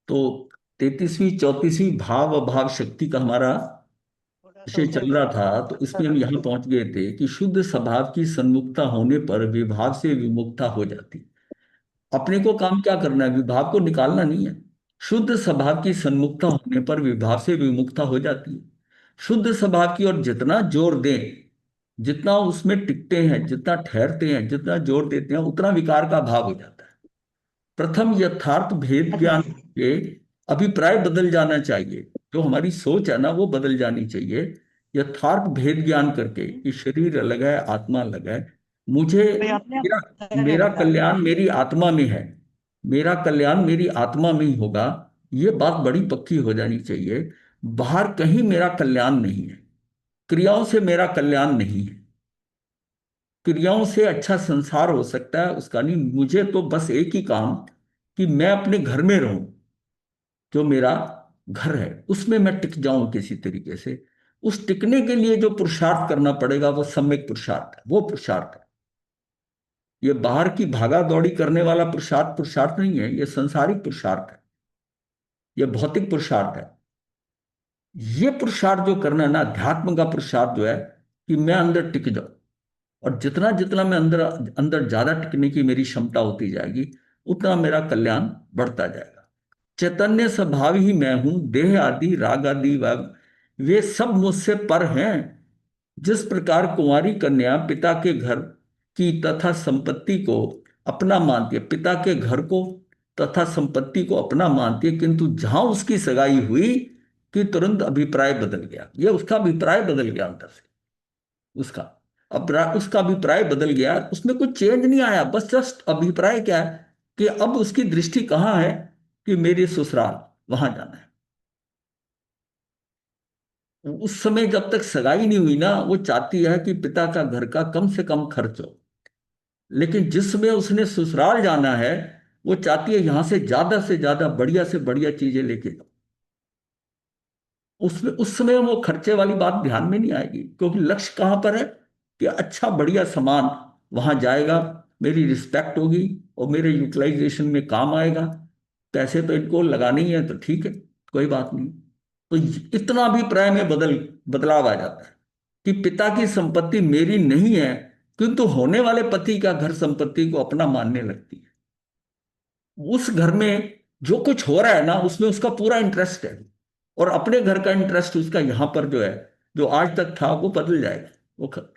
तो 33वीं 34वीं भाव अभाव शक्ति का हमारा थोड़ा सा विषय उसमें चल रहा था, तो अच्छा इसमें हम यहाँ करके। पहुंच गए थे कि शुद्ध स्वभाव की सन्मुखता होने पर विभाव से विमुखता हो जाती। अपने को काम क्या करना है, विभाव को निकालना नहीं है। शुद्ध स्वभाव की सन्मुखता होने पर विभाव से विमुखता हो जाती है। शुद्ध स्वभाव की ओर जितना जोर दें, जितना उसमें टिकते हैं, जितना ठहरते हैं, जितना जोर देते हैं, उतना विकार का भाव हो जाता है। प्रथम यथार्थ भेद ज्ञान के अभिप्राय बदल जाना चाहिए। जो हमारी सोच है ना, वो बदल जानी चाहिए। यथार्थ भेद ज्ञान करके कि शरीर अलग है, आत्मा अलग है। मुझे भाई आपने मेरा बताया मेरा था। कल्याण मेरी आत्मा में है। मेरा कल्याण मेरी आत्मा में ही होगा। ये बात बड़ी पक्की हो जानी चाहिए। बाहर कहीं मेरा कल्याण नहीं है। क्रियाओं से मेरा कल्याण नहीं है। क्रियाओं से अच्छा संसार हो सकता है, उसका नहीं। मुझे तो बस एक ही काम, कि मैं अपने घर में रहूं। जो मेरा घर है उसमें मैं टिक जाऊं किसी तरीके से। उस टिकने के लिए जो पुरुषार्थ करना पड़ेगा वो सम्यक पुरुषार्थ है, वो पुरुषार्थ है। ये बाहर की भागा दौड़ी करने वाला पुरुषार्थ पुरुषार्थ नहीं है, ये संसारिक पुरुषार्थ है। ये भौतिक पुरुषार्थ है। ये पुरुषार्थ जो करना है ना, अध्यात्म का पुरुषार्थ जो है, कि मैं अंदर टिक जाऊं। और जितना जितना मैं अंदर अंदर ज्यादा टिकने की मेरी क्षमता होती जाएगी, उतना मेरा कल्याण बढ़ता जाएगा। चैतन्य स्वभाव ही मैं हूं। देह आदि राग आदि वे सब मुझसे पर हैं। जिस प्रकार कुंवारी कन्या पिता के घर की तथा संपत्ति को अपना मानती है, पिता के घर को तथा संपत्ति को अपना मानती है, किंतु जहां उसकी सगाई हुई कि तुरंत अभिप्राय बदल गया। ये उसका अभिप्राय बदल गया अंदर से। उसका उसका अभिप्राय बदल गया, उसमें कुछ चेंज नहीं आया, बस जस्ट अभिप्राय क्या है कि अब उसकी दृष्टि कहाँ है, कि मेरे ससुराल, वहां जाना है। उस समय जब तक सगाई नहीं हुई ना, वो चाहती है कि पिता का घर का कम से कम खर्च हो। लेकिन जिस समय उसने ससुराल जाना है, वो चाहती है यहां से ज्यादा बढ़िया से बढ़िया चीजें लेके जाओ। उसमें उस समय वो खर्चे वाली बात ध्यान में नहीं आएगी, क्योंकि लक्ष्य कहाँ पर है, कि अच्छा बढ़िया सामान वहां जाएगा, मेरी रिस्पेक्ट होगी और मेरे यूटिलाइजेशन में काम आएगा। पैसे तो इनको लगाने ही है, तो ठीक है, कोई बात नहीं। तो इतना भी प्राय में बदलाव आ जाता है कि पिता की संपत्ति मेरी नहीं है, किंतु होने वाले पति का घर संपत्ति को अपना मानने लगती है। उस घर में जो कुछ हो रहा है ना, उसमें उसका पूरा इंटरेस्ट है। और अपने घर का इंटरेस्ट उसका यहां पर जो है, जो आज तक था, वो बदल जाएगा।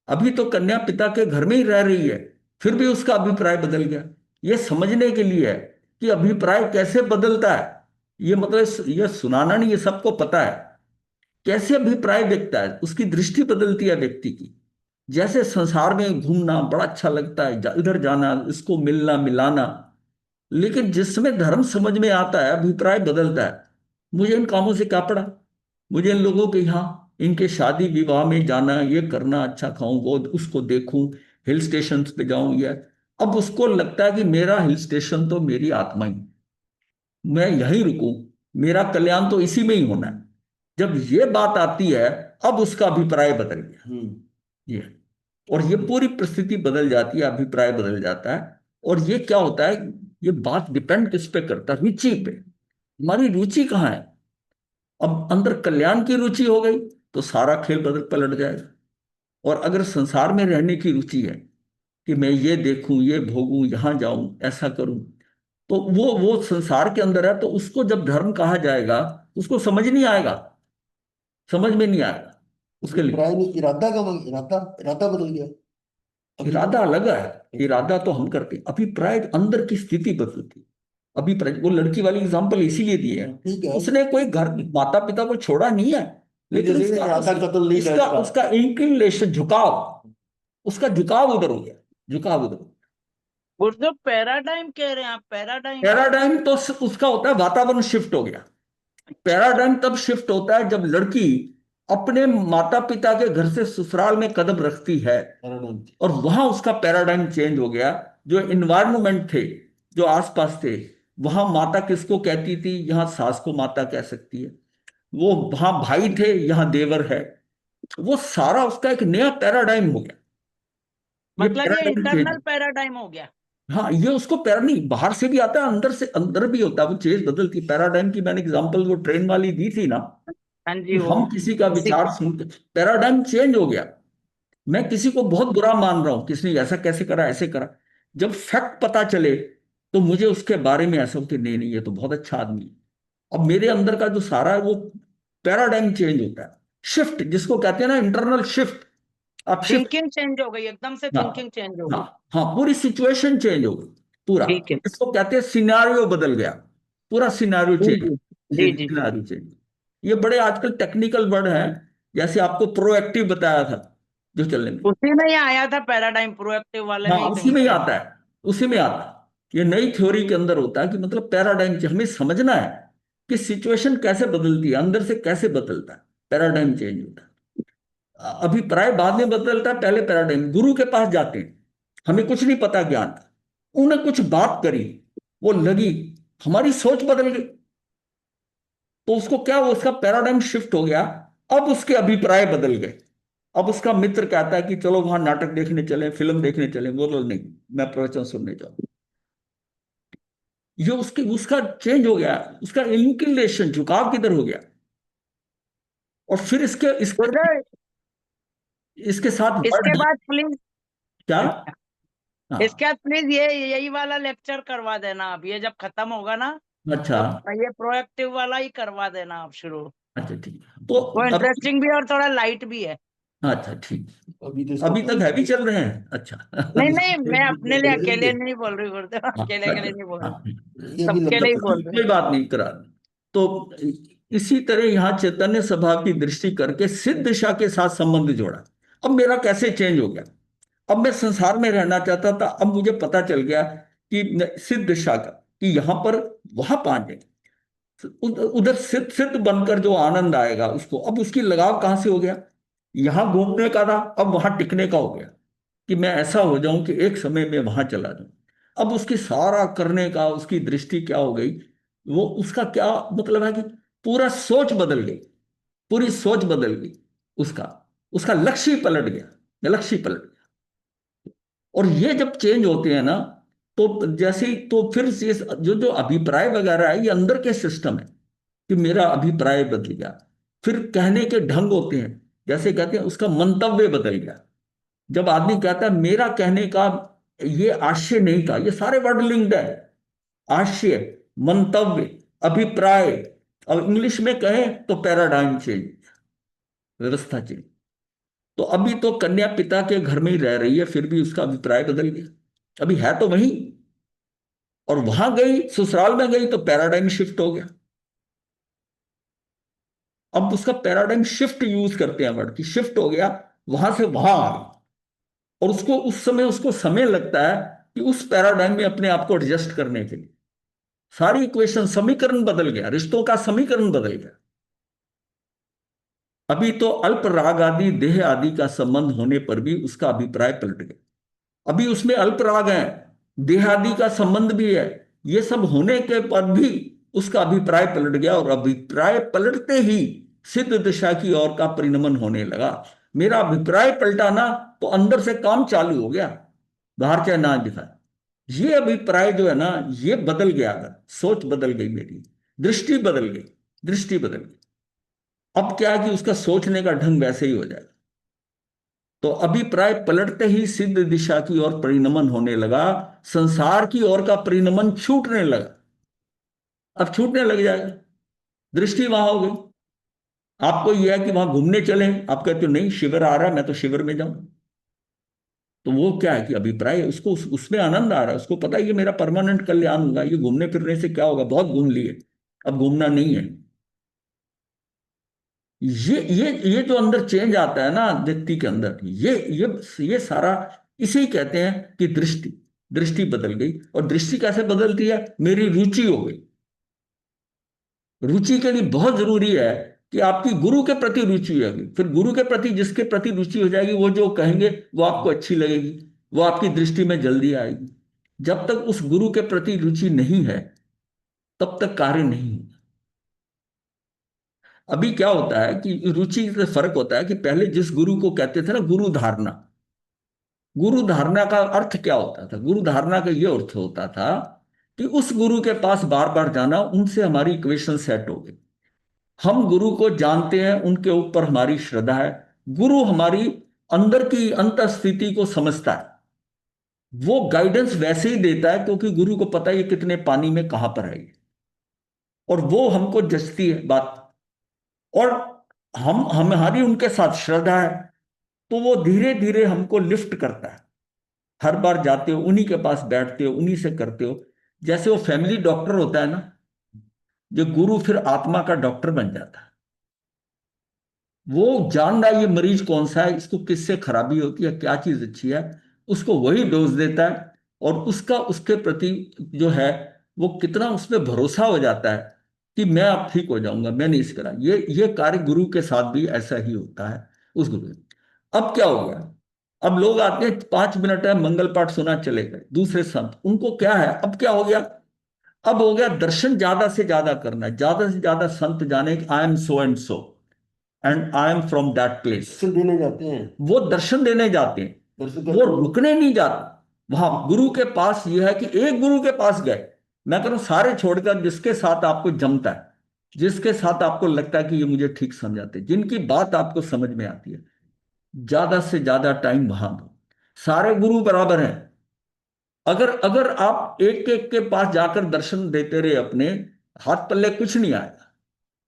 अभी तो कन्या पिता के घर में ही रह रही है, फिर भी उसका अभिप्राय बदल गया। ये समझने के लिए है कि अभिप्राय कैसे बदलता है। ये मतलब ये सुनाना नहीं, ये सबको पता है। कैसे अभिप्राय व्यक्त है, उसकी दृष्टि बदलती है व्यक्ति की। जैसे संसार में घूमना बड़ा अच्छा लगता है, इधर जाना, इसको मिलना मिलाना। लेकिन जिस समय धर्म समझ में आता है, अभिप्राय बदलता है। मुझे इन कामों से क्या पड़ा, मुझे इन लोगों के यहाँ इनके शादी विवाह में जाना, ये करना, अच्छा खाऊं, वो उसको देखूं, हिल स्टेशन पे जाऊं, ये। अब उसको लगता है कि मेरा हिल स्टेशन तो मेरी आत्मा ही, मैं यहीं रुकूं, मेरा कल्याण तो इसी में ही होना है। जब ये बात आती है, अब उसका अभिप्राय बदल गया। ये, और ये पूरी परिस्थिति बदल जाती है, अभिप्राय बदल जाता है। और ये क्या होता है, ये बात डिपेंड किस पे करता है, रुचि पे। हमारी रुचि कहाँ है। अब अंदर कल्याण की रुचि हो गई, तो सारा खेल बदल पलट जाएगा। और अगर संसार में रहने की रुचि है, कि मैं ये देखूं, ये भोगूं, यहां जाऊं, ऐसा करूं, तो वो संसार के अंदर है, तो उसको जब धर्म कहा जाएगा, उसको समझ नहीं आएगा, समझ में नहीं आएगा उसके लिए। अभिप्राय में इरादा का इरादा इरादा बदल गया। इरादा अभिप्राय। अलग है। इरादा तो हम करते हैं, अभिप्राय अंदर की स्थिति बदलती है। अभिप्राय, वो लड़की वाली एग्जांपल इसीलिए दी है। ठीक है। उसने कोई घर माता पिता को छोड़ा नहीं है, नहीं, लेकिन जैसे इरादा कत्ल नहीं था इसका इसका। उसका इंक्लिनेशन, झुकाव, उसका झुकाव उधर हो गया। झुकाव उधर। वो जो पैराडाइम कह रहे हैं आप, पैराडाइम। पैराडाइम तो उसका होता है, वातावरण शिफ्ट हो गया। अच्छा। पैराडाइम तब शिफ्ट होता है जब लड़की अपने माता पिता के घर से ससुराल में कदम रखती है, पैराडाइम। और वहां उसका पैराडाइम चेंज हो गया। जो इन्वायरमेंट थे, जो आसपास थे, वहां माता किसको कहती थी, यहाँ सास को माता कह सकती है। वो वहां भाई थे, यहाँ देवर है। वो सारा उसका एक नया पैराडाइम हो गया। ये मतलब ये पैराडाइम चेंज। इंटरनल पैराडाइम हो गया। हाँ, ये उसको पैरा नहीं, बाहर से भी आता है, अंदर से अंदर भी होता है, वो चीज बदलती है। पैराडाइम की मैंने एग्जांपल वो ट्रेन वाली दी थी ना, हाँ कि जी, वो हम किसी का उसी विचार सुन के पैराडाइम चेंज हो गया। मैं किसी को बहुत बुरा मान रहा हूं, किसने ऐसा कैसे करा, ऐसे करा। जब फैक्ट पता चले तो मुझे उसके बारे में ऐसा हो कि नहीं नहीं, ये तो बहुत अच्छा आदमी है। अब मेरे अंदर का जो सारा है वो पैराडाइम चेंज होता है, शिफ्ट जिसको कहते हैं ना, इंटरनल शिफ्ट। आप शिफ्ट, थिंकिंग चेंज हो गई, एकदम से हाँ थिंकिंग चेंज हो हाँ गई। हाँ, पूरी सिचुएशन चेंज हो गई, पूरा। ठीक है। इसको कहते हैं सिनारियो बदल गया, पूरा सिनारियो जी चेंज, जी। जी जी। Scenario change. ये बड़े आजकल टेक्निकल वर्ड हैं, जैसे आपको प्रोएक्टिव बताया था जो चलने में। उसी में ही आया था पैराडाइम, प्रोएक्टिव वाले हाँ, में ही उसी कहीं में ही पे। आता है, उसी में आता है। ये नई थ्योरी के अंदर होता है कि मतलब पैराडाइम हमें समझना है कि सिचुएशन कैसे बदलती है, अंदर से कैसे बदलता है, पैराडाइम चेंज होता है। अभिप्राय बाद में बदलता है, पहले पैराडाइम। गुरु के पास जाते हैं, हमें कुछ नहीं पता ज्ञान का, उन्हें कुछ बात करी, वो लगी, हमारी सोच बदल गई, तो उसको क्या, वो उसका पैराडाइम शिफ्ट हो गया। अब उसके अभिप्राय बदल गए। अब उसका मित्र कहता है कि चलो वहां नाटक देखने चले, फिल्म देखने चले, बोलो नहीं, मैं प्रवचन सुनने जाऊं। ये उसके उसका चेंज हो गया, उसका इंक्लिनेशन, झुकाव किधर हो गया। और फिर इसके इसके उधर, इसके साथ इसके वर्ड बाद प्लीज, क्या। हाँ, इसके बाद प्लीज ये यही वाला लेक्चर करवा देना। अब ये जब खत्म होगा ना, अच्छा तो ये प्रोएक्टिव वाला ही करवा देना आप शुरू। अच्छा, ठीक है। तो वो अभी, इंटरेस्टिंग भी है और थोड़ा लाइट भी है। अच्छा ठीक, अभी तो इसको अभी तक हैवी चल रहे हैं, अच्छा। नहीं अभी नहीं, इसको मैं अपने लिए अकेले बदलेंगे। नहीं बोल रही, गुरुदेव हाँ, अकेले के अच्छा, लिए नहीं बोल रही, हाँ, ये भी सबके लंबा लिए ही बोल रहे कोई बात नहीं, करा दें। तो इसी तरह यहाँ चैतन्य स्वभाव की दृष्टि करके सिद्ध दिशा के साथ संबंध जोड़ा। अब मेरा कैसे चेंज हो गया, अब मैं संसार में रहना चाहता था, अब मुझे पता चल गया कि सिद्ध दिशा का, कि यहाँ पर वहां पहुंच जाए, उधर सिद्ध सिद्ध बनकर जो आनंद आएगा उसको, अब उसकी लगाव कहां से हो गया, यहां घूमने का था, अब वहां टिकने का हो गया, कि मैं ऐसा हो जाऊं कि एक समय में वहां चला जाऊं। अब उसकी सारा करने का, उसकी दृष्टि क्या हो गई, वो उसका क्या मतलब है कि पूरा सोच बदल गई, पूरी सोच बदल गई। उसका उसका लक्ष्य ही पलट गया, लक्ष्य ही पलट गया। और ये जब चेंज होते हैं ना, तो जैसे ही, तो फिर ये जो जो अभिप्राय वगैरह है, ये अंदर के सिस्टम है, कि मेरा अभिप्राय बदल गया। फिर कहने के ढंग होते हैं, जैसे कहते हैं उसका मंतव्य बदल गया। जब आदमी कहता है मेरा कहने का ये आशय नहीं था, ये सारे वर्ड लिंक्ड है, आशय, मंतव्य, अभिप्राय। अब इंग्लिश में कहें तो पैराडाइम चेंज, व्यवस्था चेंज। तो अभी तो कन्या पिता के घर में ही रह रही है, फिर भी उसका अभिप्राय बदल गया, अभी है तो वही। और वहां गई, ससुराल में गई, तो पैराडाइम शिफ्ट हो गया। अब उसका पैराडाइम शिफ्ट यूज करते हैं वर्ड की, शिफ्ट हो गया, वहां से वहां आ गई। और उसको उस समय, उसको समय लगता है कि उस पैराडाइम में अपने आप को एडजस्ट करने के लिए। सारी इक्वेशन, समीकरण बदल गया, रिश्तों का समीकरण बदल गया। अभी तो अल्प राग आदि देह आदि का संबंध होने पर भी उसका अभिप्राय पलट गया। अभी उसमें अल्प राग है, देह आदि का संबंध भी है, ये सब होने के पर भी उसका अभिप्राय पलट गया। और अभिप्राय पलटते ही सिद्ध दिशा की ओर का परिणमन होने लगा। मेरा अभिप्राय पलटा ना, तो अंदर से काम चालू हो गया, बाहर चाहे ना दिखाए। ये अभिप्राय जो है ना, ये बदल गया, अगर सोच बदल गई मेरी, दृष्टि बदल गई, दृष्टि बदल गई। अब क्या है कि उसका सोचने का ढंग वैसे ही हो जाएगा। तो अभिप्राय पलटते ही सिद्ध दिशा की ओर परिणमन होने लगा, संसार की ओर का परिणमन छूटने लगा। अब छूटने लग जाएगा, दृष्टि वहां हो गई। आपको यह है कि वहां घूमने चले, आप कहते हो नहीं शिविर आ रहा है, मैं तो शिविर में जाऊं। तो वो क्या है कि अभिप्राय है, उसको उसमें आनंद आ रहा है, उसको पता है ये मेरा परमानेंट कल्याण होगा, ये घूमने फिरने से क्या होगा, बहुत घूम लिए, अब घूमना नहीं है। ये जो अंदर चेंज आता है ना व्यक्ति के अंदर, ये सारा, इसे कहते हैं कि दृष्टि, दृष्टि बदल गई। और दृष्टि कैसे बदलती है, मेरी रुचि हो गई। रुचि के लिए बहुत जरूरी है कि आपकी गुरु के प्रति रुचि होगी। फिर गुरु के प्रति जिसके प्रति रुचि हो जाएगी, वो जो कहेंगे वो आपको अच्छी लगेगी, वो आपकी दृष्टि में जल्दी आएगी। जब तक उस गुरु के प्रति रुचि नहीं है, तब तक कार्य नहीं होगा। अभी क्या होता है कि रुचि से फर्क होता है कि पहले जिस गुरु को कहते थे ना गुरु धारणा, गुरु धारणा का अर्थ क्या होता था? गुरु धारणा का ये अर्थ होता था कि उस गुरु के पास बार बार जाना, उनसे हमारी इक्वेशन सेट हो गई। हम गुरु को जानते हैं, उनके ऊपर हमारी श्रद्धा है। गुरु हमारी अंदर की अंतःस्थिति को समझता है। वो गाइडेंस वैसे ही देता है क्योंकि गुरु को पता है ये कितने पानी में कहां पर है ये। और वो हमको जचती है बात। और हम हमारी उनके साथ श्रद्धा है, तो वो धीरे धीरे हमको लिफ्ट करता है। हर बार जाते हो उन्हीं के पास, बैठते हो उन्हीं से करते हो। जैसे वो फैमिली डॉक्टर होता है ना, जो गुरु फिर आत्मा का डॉक्टर बन जाता है। वो जान रहा है ये मरीज कौन सा है, इसको किससे खराबी होती है, क्या चीज अच्छी है, उसको वही डोज देता है। और उसका उसके प्रति जो है वो कितना उसमें भरोसा हो जाता है कि मैं अब ठीक हो जाऊंगा, मैं नहीं इस करा। ये कार्य गुरु के साथ भी ऐसा ही होता है उस गुरु से। अब क्या हो गया? अब लोग आते हैं, 5 मिनट है, मंगल पाठ सुना, चले गए। दूसरे संत, उनको क्या है, अब क्या हो गया? अब हो गया दर्शन ज्यादा से ज्यादा करना है, ज्यादा से ज्यादा संत जाने कि I am so and so and I am from that place. दर्शन देने जाते हैं। वो दर्शन देने जाते हैं, दर्शन वो करते हैं। रुकने नहीं जाते। वहां गुरु के पास ये है कि एक गुरु के पास गए, मैं कह रहा हूं सारे छोड़कर, जिसके साथ आपको जमता है, जिसके साथ आपको लगता है कि ये मुझे ठीक समझाते हैं, जिनकी बात आपको समझ में आती है, ज्यादा से ज्यादा टाइम वहां दो। सारे गुरु बराबर हैं। अगर अगर आप एक एक के पास जाकर दर्शन देते रहे अपने, हाथ पल्ले कुछ नहीं आएगा,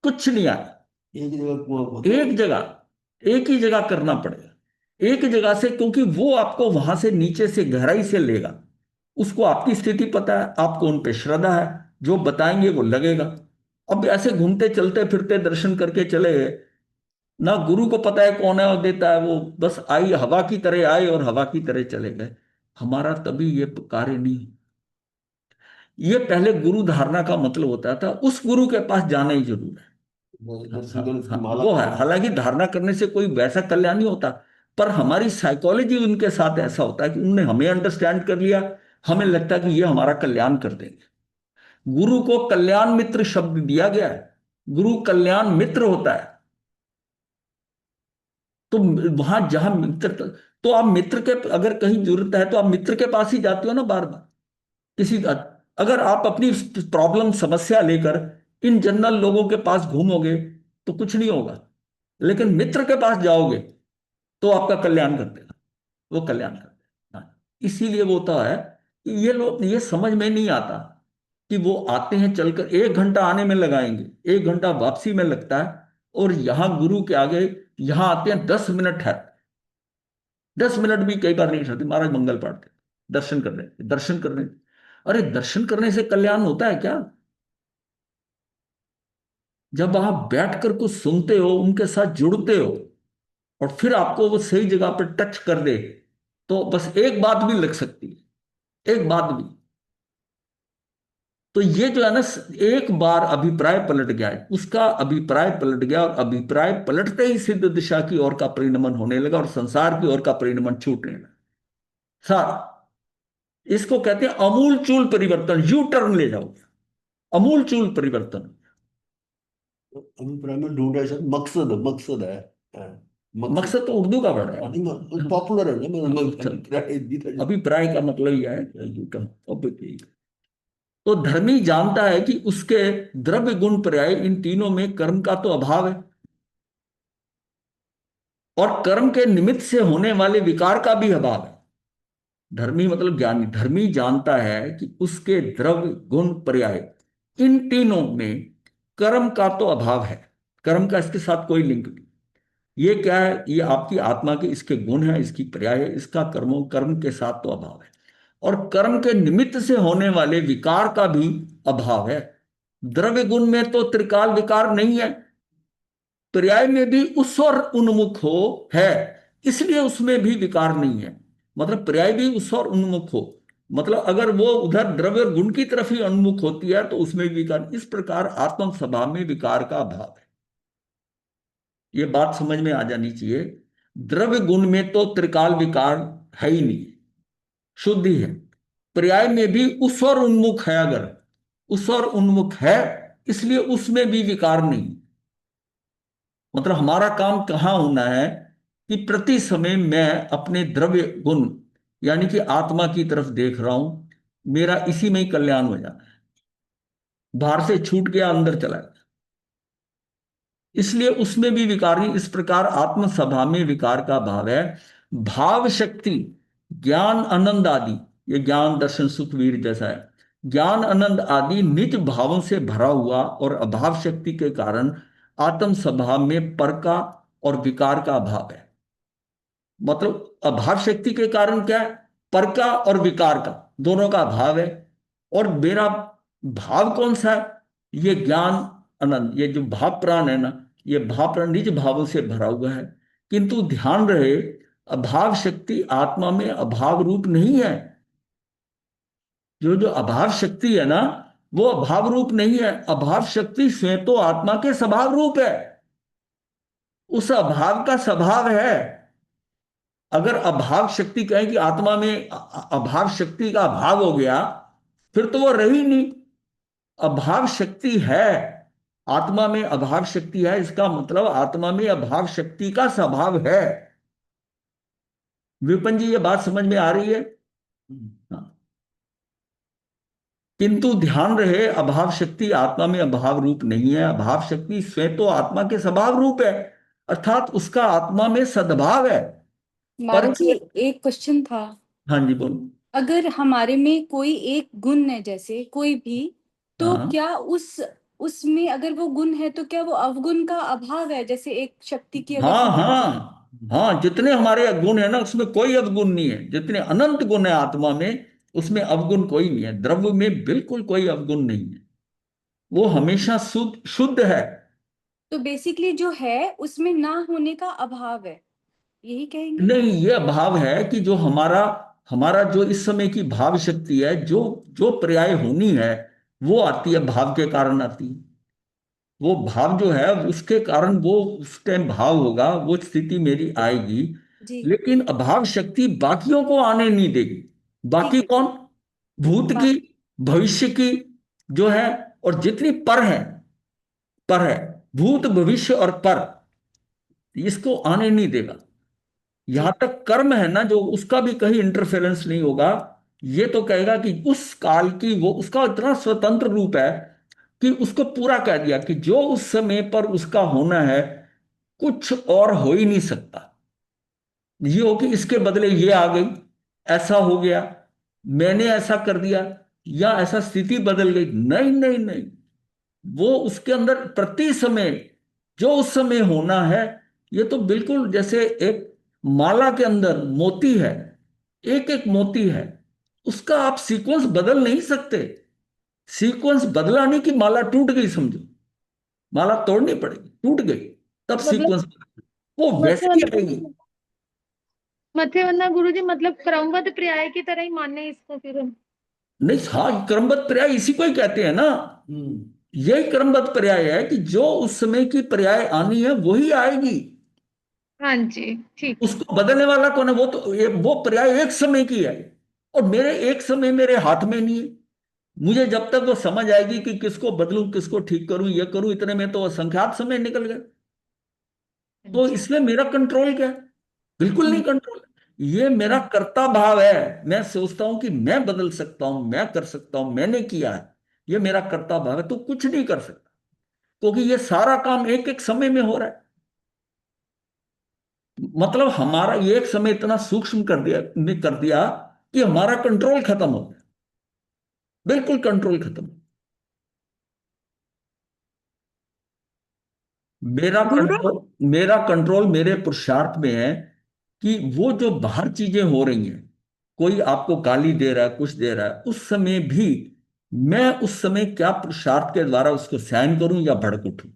कुछ नहीं आएगा। एक जगह कुआं खोदो। एक जगह, एक ही जगह करना पड़ेगा, एक ही जगह से, क्योंकि वो आपको वहां से नीचे से गहराई से लेगा। उसको आपकी स्थिति पता है, आपको उन पे श्रद्धा है, जो बताएंगे वो लगेगा। अब ऐसे घूमते चलते फिरते दर्शन करके चले गए, ना गुरु को पता है कौन है और देता है, वो बस आई, हवा की तरह आए और हवा की तरह चले गए। हमारा तभी ये कार्य नहीं। ये पहले गुरु धारणा का मतलब होता था, उस गुरु के पास जाना ही जरूर है। दर्शन हाँ, कर उसकी हाँ, माला वो है। पकड़ो। हालांकि धारणा करने से कोई वैसा कल्याण नहीं होता, पर हमारी साइकोलॉजी उनके साथ ऐसा होता है कि उनने हमें अंडरस्टैंड कर लिया, हमें लगता है कि ये हमारा कल्याण कर देंगे। गुरु को कल्याण मित्र शब्द दिया गया है। गुरु कल्याण मित्र होता है। तो वहां जहां मित्र, तो आप मित्र के, अगर कहीं जरूरत है तो आप मित्र के पास ही जाते हो ना बार बार। किसी का, अगर आप अपनी प्रॉब्लम समस्या लेकर इन जनरल लोगों के पास घूमोगे तो कुछ नहीं होगा। लेकिन मित्र के पास जाओगे तो आपका कल्याण कर देगा, वो कल्याण कर देगा। हाँ, इसीलिए वो होता है कि ये लोग, ये समझ में नहीं आता कि वो आते हैं चलकर 1 घंटा आने में लगाएंगे, 1 घंटा वापसी में लगता है, और यहां गुरु के आगे यहां आते हैं 10 मिनट है। 10 मिनट भी कई बार नहीं सकते, महाराज मंगल पाठ दर्शन कर रहे, दर्शन कर रहे। अरे दर्शन करने से कल्याण होता है क्या? जब आप बैठकर कुछ सुनते हो, उनके साथ जुड़ते हो, और फिर आपको वो सही जगह पर टच कर दे, तो बस एक बात भी लग सकती है, एक बात भी। तो ये जो है ना, एक बार अभिप्राय पलट गया है, उसका अभिप्राय पलट गया, और अभिप्राय पलटते ही सिद्ध दिशा की ओर का परिणमन होने लगा और संसार की ओर का परिणमन छूटने लगा। सारा, इसको कहते हैं अमूल चूल परिवर्तन। यू टर्न ले जाओ, अमूल चूल परिवर्तन। अभिप्राय में ढूंढा है, शायद मकसद, मकसद है। हाँ, मकसद। मकसद तो उर्दू का वर्ड है। पॉपुलर है ना, अच्छा, अभिप्राय हिंदी था। अभिप्राय का मतलब यह है तो धर्मी जानता है कि उसके द्रव्य गुण पर्याय इन तीनों में कर्म का तो अभाव है, और कर्म के निमित्त से होने वाले विकार का भी अभाव है। धर्मी मतलब ज्ञानी। धर्मी जानता है कि उसके द्रव्य गुण पर्याय इन तीनों में कर्म का तो अभाव है। कर्म का इसके साथ कोई लिंक नहीं। ये क्या है? ये आपकी आत्मा के इसके गुण है, इसकी पर्याय है, इसका कर्मों कर्म के साथ तो अभाव है। और कर्म के निमित्त से होने वाले विकार का भी अभाव है। द्रव्य गुण में तो त्रिकाल विकार नहीं है, पर्याय में भी उस और उन्मुख हो है, इसलिए उसमें भी विकार नहीं है। मतलब पर्याय भी उस और उन्मुख हो, मतलब अगर वो उधर द्रव्य और गुण की तरफ ही उन्मुख होती है तो उसमें भी विकार। इस प्रकार आत्म स्वभाव में विकार का अभाव है। ये बात समझ में आ जानी चाहिए। द्रव्य गुण में तो त्रिकाल विकार है ही नहीं, शुद्ध ही है। पर्याय में भी उस और उन्मुख है, अगर उस और उन्मुख है, इसलिए उसमें भी विकार नहीं। मतलब हमारा काम कहाँ होना है कि प्रति समय मैं अपने द्रव्य गुण यानी कि आत्मा की तरफ देख रहा हूं, मेरा इसी में ही कल्याण हो जाना है। बाहर से छूट गया, अंदर चला गया। इसलिए उसमें भी विकार नहीं। इस प्रकार आत्म सभा में विकार का भाव है। भाव शक्ति, ज्ञान आनंद आदि, ये ज्ञान दर्शन सुख वीर जैसा है, ज्ञान आनंद आदि निज भावों से भरा हुआ और अभाव शक्ति के कारण आत्म सभा में पर का और विकार का भाव है। मतलब अभाव शक्ति के कारण क्या है, पर का और विकार का दोनों का भाव है। और मेरा भाव कौन सा है, ये ज्ञान आनंद, ये जो भाव प्राण है ना, ये भाव प्राण निज भावों से भरा हुआ है। किंतु ध्यान रहे, अभाव शक्ति आत्मा में अभाव रूप नहीं है। जो जो अभाव शक्ति है ना, वो अभाव रूप नहीं है। अभाव शक्ति स्वयं तो आत्मा के स्वभाव रूप है, उस अभाव का स्वभाव है। अगर अभाव शक्ति कहें कि आत्मा में अभाव शक्ति का अभाव हो गया, फिर तो वो रही नहीं। अभाव शक्ति है, आत्मा में अभाव शक्ति है, इसका मतलब आत्मा में अभाव शक्ति का स्वभाव है। विपिन जी, ये बात समझ में आ रही है? हाँ। किंतु ध्यान रहे, अभाव शक्ति आत्मा में अभाव रूप नहीं है। अभाव शक्ति स्वयं तो आत्मा के स्वभाव रूप है, अर्थात उसका आत्मा में सद्भाव है। पर महाराज जी, एक क्वेश्चन था। हाँ जी, बोलो। अगर हमारे में कोई एक गुण है, जैसे कोई भी, तो हाँ क्या उसमें अगर वो गुण है तो क्या वो अवगुण का अभाव है? जैसे एक शक्ति की अगर हाँ हम बात करें। हाँ हाँ, जितने हमारे गुण है ना, उसमें कोई अवगुण नहीं है। जितने अनंत गुण है आत्मा में, उसमें अवगुण कोई नहीं है। द्रव्य में बिल्कुल कोई अवगुण नहीं है, वो हमेशा शुद्ध शुद्ध है। तो बेसिकली जो है उसमें ना होने का अभाव है, यही कहेंगे? नहीं, ये भाव है कि जो हमारा हमारा जो इस समय की भाव शक्ति है, जो जो पर्याय होनी है, वो आती है, भाव के कारण आती है। वो भाव जो है उसके कारण वो उस टाइम भाव होगा, वो स्थिति मेरी आएगी। जी, लेकिन अभाव शक्ति बाकियों को आने नहीं देगी। ठीक बाकी है। कौन? भूत बा- की, भविष्य की जो है, और जितनी पर है, पर है, भूत भविष्य और पर, इसको आने नहीं देगा। जी, यहां तक कर्म है ना, जो उसका भी कहीं इंटरफेरेंस नहीं होगा। ये तो कहेगा कि उस काल की, वो उसका इतना स्वतंत्र रूप है कि उसको पूरा कह दिया कि जो उस समय पर उसका होना है, कुछ और हो ही नहीं सकता। ये हो कि इसके बदले ये आ गई, ऐसा हो गया, मैंने ऐसा कर दिया, या ऐसा स्थिति बदल गई। नहीं नहीं नहीं, वो उसके अंदर प्रति समय जो उस समय होना है, ये तो बिल्कुल जैसे एक माला के अंदर मोती है, एक एक मोती है, उसका आप सीक्वेंस बदल नहीं सकते। सीक्वेंस बदला नहीं कि माला टूट गई, समझो। माला तोड़नी पड़ेगी, टूट गई, तब मतलब सीक्वेंस वो वैसे ही आएगी। मत्स्यवंदना गुरु जी, मतलब क्रमबद्ध पर्याय की तरह ही माने इसको फिर हम। नहीं, हाँ, क्रमबद्ध पर्याय इसी को ही कहते हैं ना। यही क्रमबद्ध पर्याय है कि जो उस समय की पर्याय आनी है वही आएगी। हाँ जी, ठीक है। उसको बदलने वाला कौन है? वो तो वो पर्याय एक समय की है, और मेरे एक समय मेरे हाथ में नहीं है। मुझे जब तक वो समझ आएगी कि किसको बदलूं, किसको ठीक करूं, ये करूं, इतने में तो असंख्यात समय निकल गए। हाँ तो जी। इसमें मेरा कंट्रोल क्या है? बिल्कुल नहीं कंट्रोल। ये मेरा कर्ता भाव है। मैं सोचता हूं कि मैं बदल सकता हूं, मैं कर सकता हूं, मैंने किया है, ये मेरा कर्ता भाव है, तो कुछ नहीं कर सकता, क्योंकि ये सारा काम एक एक समय में हो रहा है। मतलब हमारा ये एक समय इतना सूक्ष्म कर दिया, ने कर दिया कि हमारा कंट्रोल खत्म हो गया, बिल्कुल कंट्रोल खत्म। मेरा कंट्रोल मेरे पुरुषार्थ में है कि वो जो बाहर चीजें हो रही हैं, कोई आपको गाली दे रहा है, कुछ दे रहा है, उस समय भी मैं उस समय क्या पुरुषार्थ के द्वारा उसको सहन करूं या भड़क उठूं,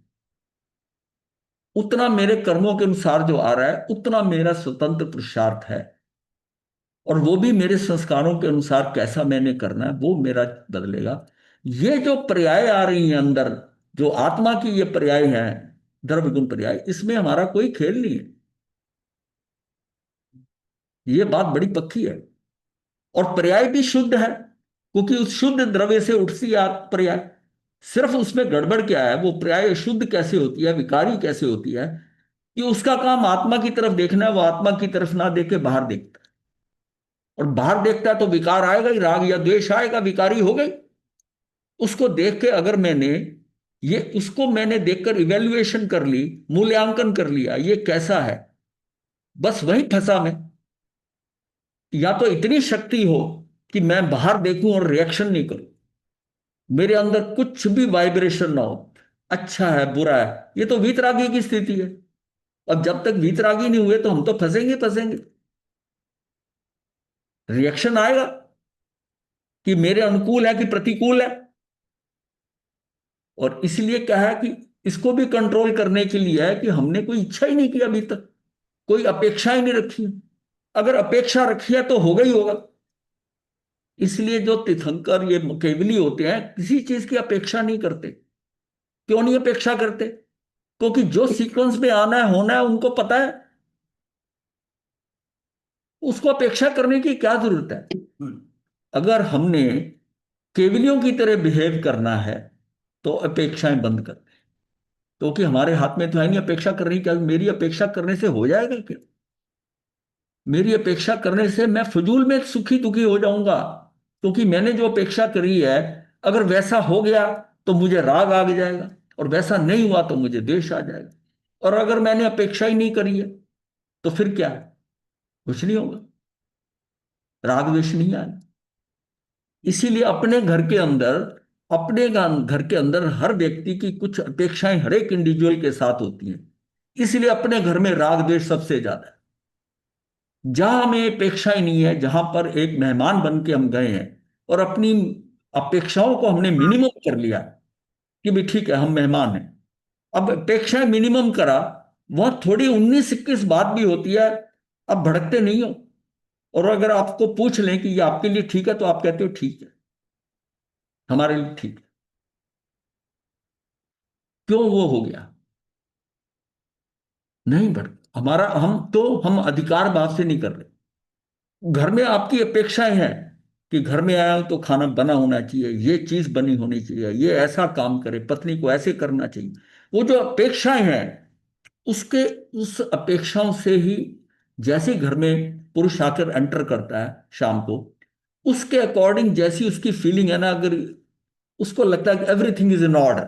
उतना मेरे कर्मों के अनुसार जो आ रहा है, उतना मेरा स्वतंत्र पुरुषार्थ है। और वो भी मेरे संस्कारों के अनुसार कैसा मैंने करना है, वो मेरा बदलेगा। ये जो पर्याय आ रही हैं अंदर, जो आत्मा की ये पर्याय है, द्रव्य गुण पर्याय, इसमें हमारा कोई खेल नहीं है। ये बात बड़ी पक्की है। और पर्याय भी शुद्ध है, क्योंकि उस शुद्ध द्रव्य से उठती है पर्याय। सिर्फ उसमें गड़बड़ क्या है, वो पर्याय शुद्ध कैसे होती है, विकारी कैसे होती है, कि उसका काम आत्मा की तरफ देखना है, वो आत्मा की तरफ ना देके बाहर देखता है। और बाहर देखता है तो विकार आएगा ही, राग या द्वेष आएगा, विकारी हो गई। उसको देख के अगर उसको मैंने देखकर इवेल्युएशन कर ली, मूल्यांकन कर लिया, ये कैसा है, बस वहीं फंसा मैं। या तो इतनी शक्ति हो कि मैं बाहर देखूं और रिएक्शन नहीं करूं, मेरे अंदर कुछ भी वाइब्रेशन ना हो, अच्छा है बुरा है, ये तो वीतरागी की स्थिति है। अब जब तक वीतरागी नहीं हुए तो हम तो फंसेंगे फंसेंगे। रिएक्शन आएगा कि मेरे अनुकूल है कि प्रतिकूल है। और इसलिए क्या है कि इसको भी कंट्रोल करने के लिए है कि हमने कोई इच्छा ही नहीं की अभी तक, कोई अपेक्षा ही नहीं रखी। अगर अपेक्षा रखी है तो होगा ही होगा। इसलिए जो तीर्थंकर ये केवली होते हैं किसी चीज की अपेक्षा नहीं करते। क्यों नहीं अपेक्षा करते? क्योंकि जो सीक्वेंस में आना है होना है उनको पता है, उसको अपेक्षा करने की क्या जरूरत है। अगर हमने केवलियों की तरह बिहेव करना है तो अपेक्षाएं बंद कर दें, क्योंकि हमारे हाथ में तो है नहीं अपेक्षा करनी। क्या मेरी अपेक्षा करने से हो जाएगा क्या? मेरी अपेक्षा करने से मैं फजूल में सुखी दुखी हो जाऊंगा, क्योंकि मैंने जो अपेक्षा करी है अगर वैसा हो गया तो मुझे राग आ जाएगा, और वैसा नहीं हुआ तो मुझे द्वेष आ जाएगा। और अगर मैंने अपेक्षा ही नहीं करी है तो फिर क्या है? कुछ नहीं होगा, राग द्वेष नहीं आएगा। इसीलिए घर के अंदर हर व्यक्ति की कुछ अपेक्षाएं हर एक इंडिविजुअल के साथ होती हैं। इसलिए अपने घर में राग द्वेष सबसे ज्यादा है। जहां हमें अपेक्षा ही नहीं है, जहां पर एक मेहमान बन के हम गए हैं और अपनी अपेक्षाओं को हमने मिनिमम कर लिया कि भी ठीक है हम मेहमान हैं, अब अपेक्षाएं मिनिमम करा, वहां थोड़ी 19-21 बात भी होती है। अब भड़कते नहीं हो, और अगर आपको पूछ लें कि ये आपके लिए ठीक है तो आप कहते हो ठीक है, हमारे लिए ठीक है। क्यों वो हो गया? नहीं भड़क हमारा, हम अधिकार भाव से नहीं कर रहे। घर में आपकी अपेक्षाएं हैं कि घर में आया हूं तो खाना बना होना चाहिए, ये चीज बनी होनी चाहिए, ये ऐसा काम करे, पत्नी को ऐसे करना चाहिए। वो जो अपेक्षाएं हैं उसके उस अपेक्षाओं से ही, जैसे घर में पुरुष आकर एंटर करता है शाम को, उसके अकॉर्डिंग जैसी उसकी फीलिंग है ना, अगर उसको लगता है कि एवरीथिंग इज इन ऑर्डर,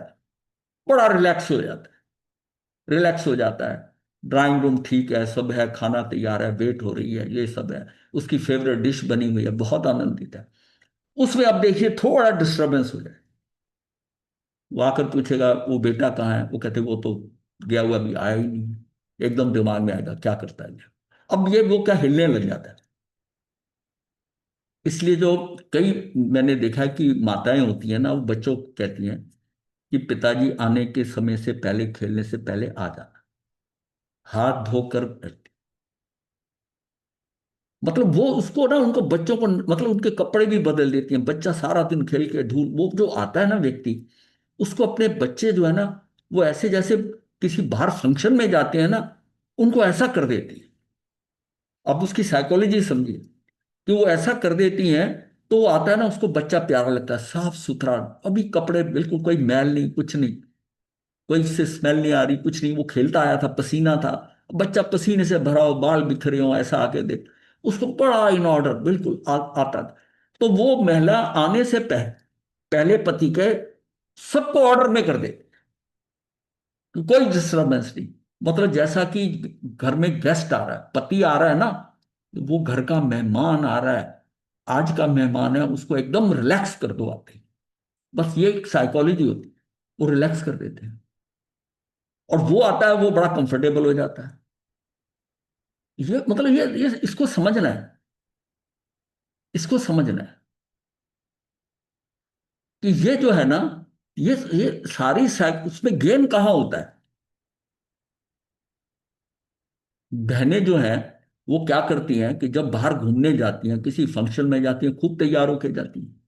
बड़ा रिलैक्स हो जाता है। ड्राइंग रूम ठीक है, सब है, खाना तैयार है, वेट हो रही है, ये सब है, उसकी फेवरेट डिश बनी हुई है, बहुत आनंदित है। उसमें अब देखिए थोड़ा डिस्टरबेंस हो जाए, वो आकर पूछेगा वो बेटा कहाँ है, वो कहते वो तो गया हुआ, अभी आया ही नहीं है। एकदम दिमाग में आएगा क्या करता है ये? अब ये वो क्या हिलने लग जाता है। इसलिए जो कई मैंने देखा है कि माताएं होती हैं ना, वो बच्चों को कहती हैं कि पिताजी आने के समय से पहले, खेलने से पहले आ जाना, हाथ धोकर बैठती। मतलब वो उसको ना, उनको बच्चों को मतलब उनके कपड़े भी बदल देती हैं। बच्चा सारा दिन खेल के धूल, वो जो आता है ना व्यक्ति, उसको अपने बच्चे जो है ना, वो ऐसे जैसे किसी बाहर फंक्शन में जाते हैं ना, उनको ऐसा कर देती है। अब उसकी साइकोलॉजी समझिए कि वो ऐसा कर देती हैं, तो वो आता है ना, उसको बच्चा प्यारा लगता है, साफ सुथरा, अभी कपड़े बिल्कुल कोई मैल नहीं, कुछ नहीं, कोई से स्मेल नहीं आ रही, कुछ नहीं। वो खेलता आया था, पसीना था, बच्चा पसीने से भरा हो, बाल बिखरे हो, ऐसा आके देख, उसको बड़ा इन ऑर्डर बिल्कुल आता था। तो वो महिला आने से पहले पति के सबको ऑर्डर में कर दे, कोई डिस्टर्बेंस नहीं। मतलब जैसा कि घर में गेस्ट आ रहा है, पति आ रहा है ना, वो घर का मेहमान आ रहा है, आज का मेहमान है, उसको एकदम रिलैक्स कर दो आते ही। बस ये एक साइकोलॉजी होती है, वो रिलैक्स कर देते हैं, और वो आता है वो बड़ा कंफर्टेबल हो जाता है। ये मतलब ये इसको समझना है, इसको समझना है कि ये जो है ना, ये सारी उसमें गेम कहाँ होता है। बहनें जो हैं वो क्या करती हैं कि जब बाहर घूमने जाती हैं, किसी फंक्शन में जाती हैं, खूब तैयार होके जाती हैं।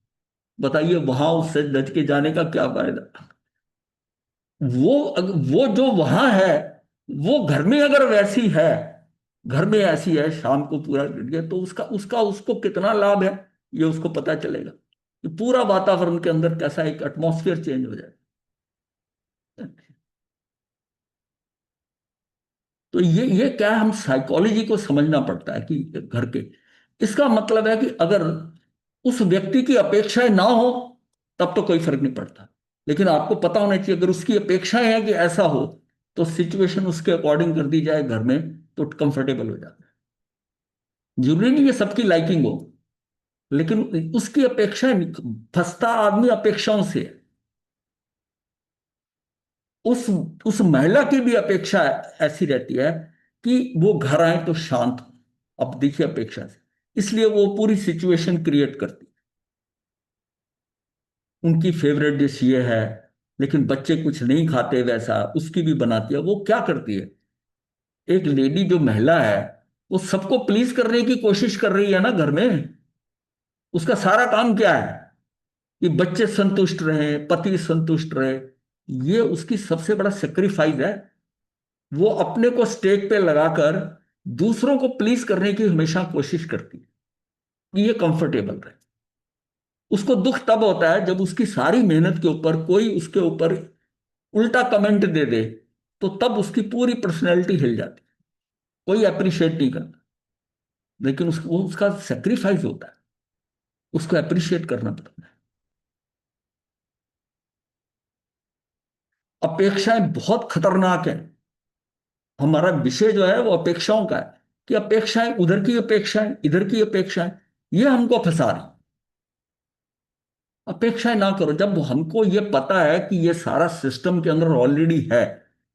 बताइए वहां उससे लज के जाने का क्या फायदा? वो जो वहां है, वो घर में अगर वैसी है, घर में ऐसी है, शाम को पूरा दिन, तो उसका उसका उसको कितना लाभ है, ये उसको पता चलेगा कि पूरा वातावरण के अंदर कैसा एक एटमॉस्फेयर चेंज हो जाए। तो ये क्या है, हम साइकोलॉजी को समझना पड़ता है कि घर के, इसका मतलब है कि अगर उस व्यक्ति की अपेक्षाएं ना हो तब तो कोई फर्क नहीं पड़ता, लेकिन आपको पता होना चाहिए अगर उसकी अपेक्षाएं हैं कि ऐसा हो तो सिचुएशन उसके अकॉर्डिंग कर दी जाए घर में तो कंफर्टेबल हो जाता है। जरूरी नहीं है सबकी लाइकिंग हो, लेकिन उसकी अपेक्षाएं, फंसता आदमी अपेक्षाओं से है। उस उस महिला की भी अपेक्षा ऐसी रहती है कि वो घर आए तो शांत हो। अब देखिए अपेक्षा से, इसलिए वो पूरी सिचुएशन क्रिएट करती है। उनकी फेवरेट डिश ये है, लेकिन बच्चे कुछ नहीं खाते वैसा, उसकी भी बनाती है। वो क्या करती है, एक लेडी जो महिला है वो सबको प्लीज करने की कोशिश कर रही है ना घर में। उसका सारा काम क्या है कि बच्चे संतुष्ट रहे, पति संतुष्ट रहे। ये उसकी सबसे बड़ा सेक्रीफाइस है। वो अपने को स्टेक पे लगाकर दूसरों को प्लीज करने की हमेशा कोशिश करती है कि ये कंफर्टेबल रहे। उसको दुख तब होता है जब उसकी सारी मेहनत के ऊपर कोई उसके ऊपर उल्टा कमेंट दे दे, तो तब उसकी पूरी पर्सनैलिटी हिल जाती है। कोई अप्रिशिएट नहीं करता, लेकिन वो उसका सेक्रीफाइस होता है, उसको अप्रिशिएट करना पड़ता है। अपेक्षाएं बहुत खतरनाक है। हमारा विषय जो है वो अपेक्षाओं का है कि अपेक्षाएं, उधर की अपेक्षाएं, इधर की अपेक्षाएं, ये हमको फंसा रही। अपेक्षाएं ना करो। जब हमको ये पता है कि ये सारा सिस्टम के अंदर ऑलरेडी है,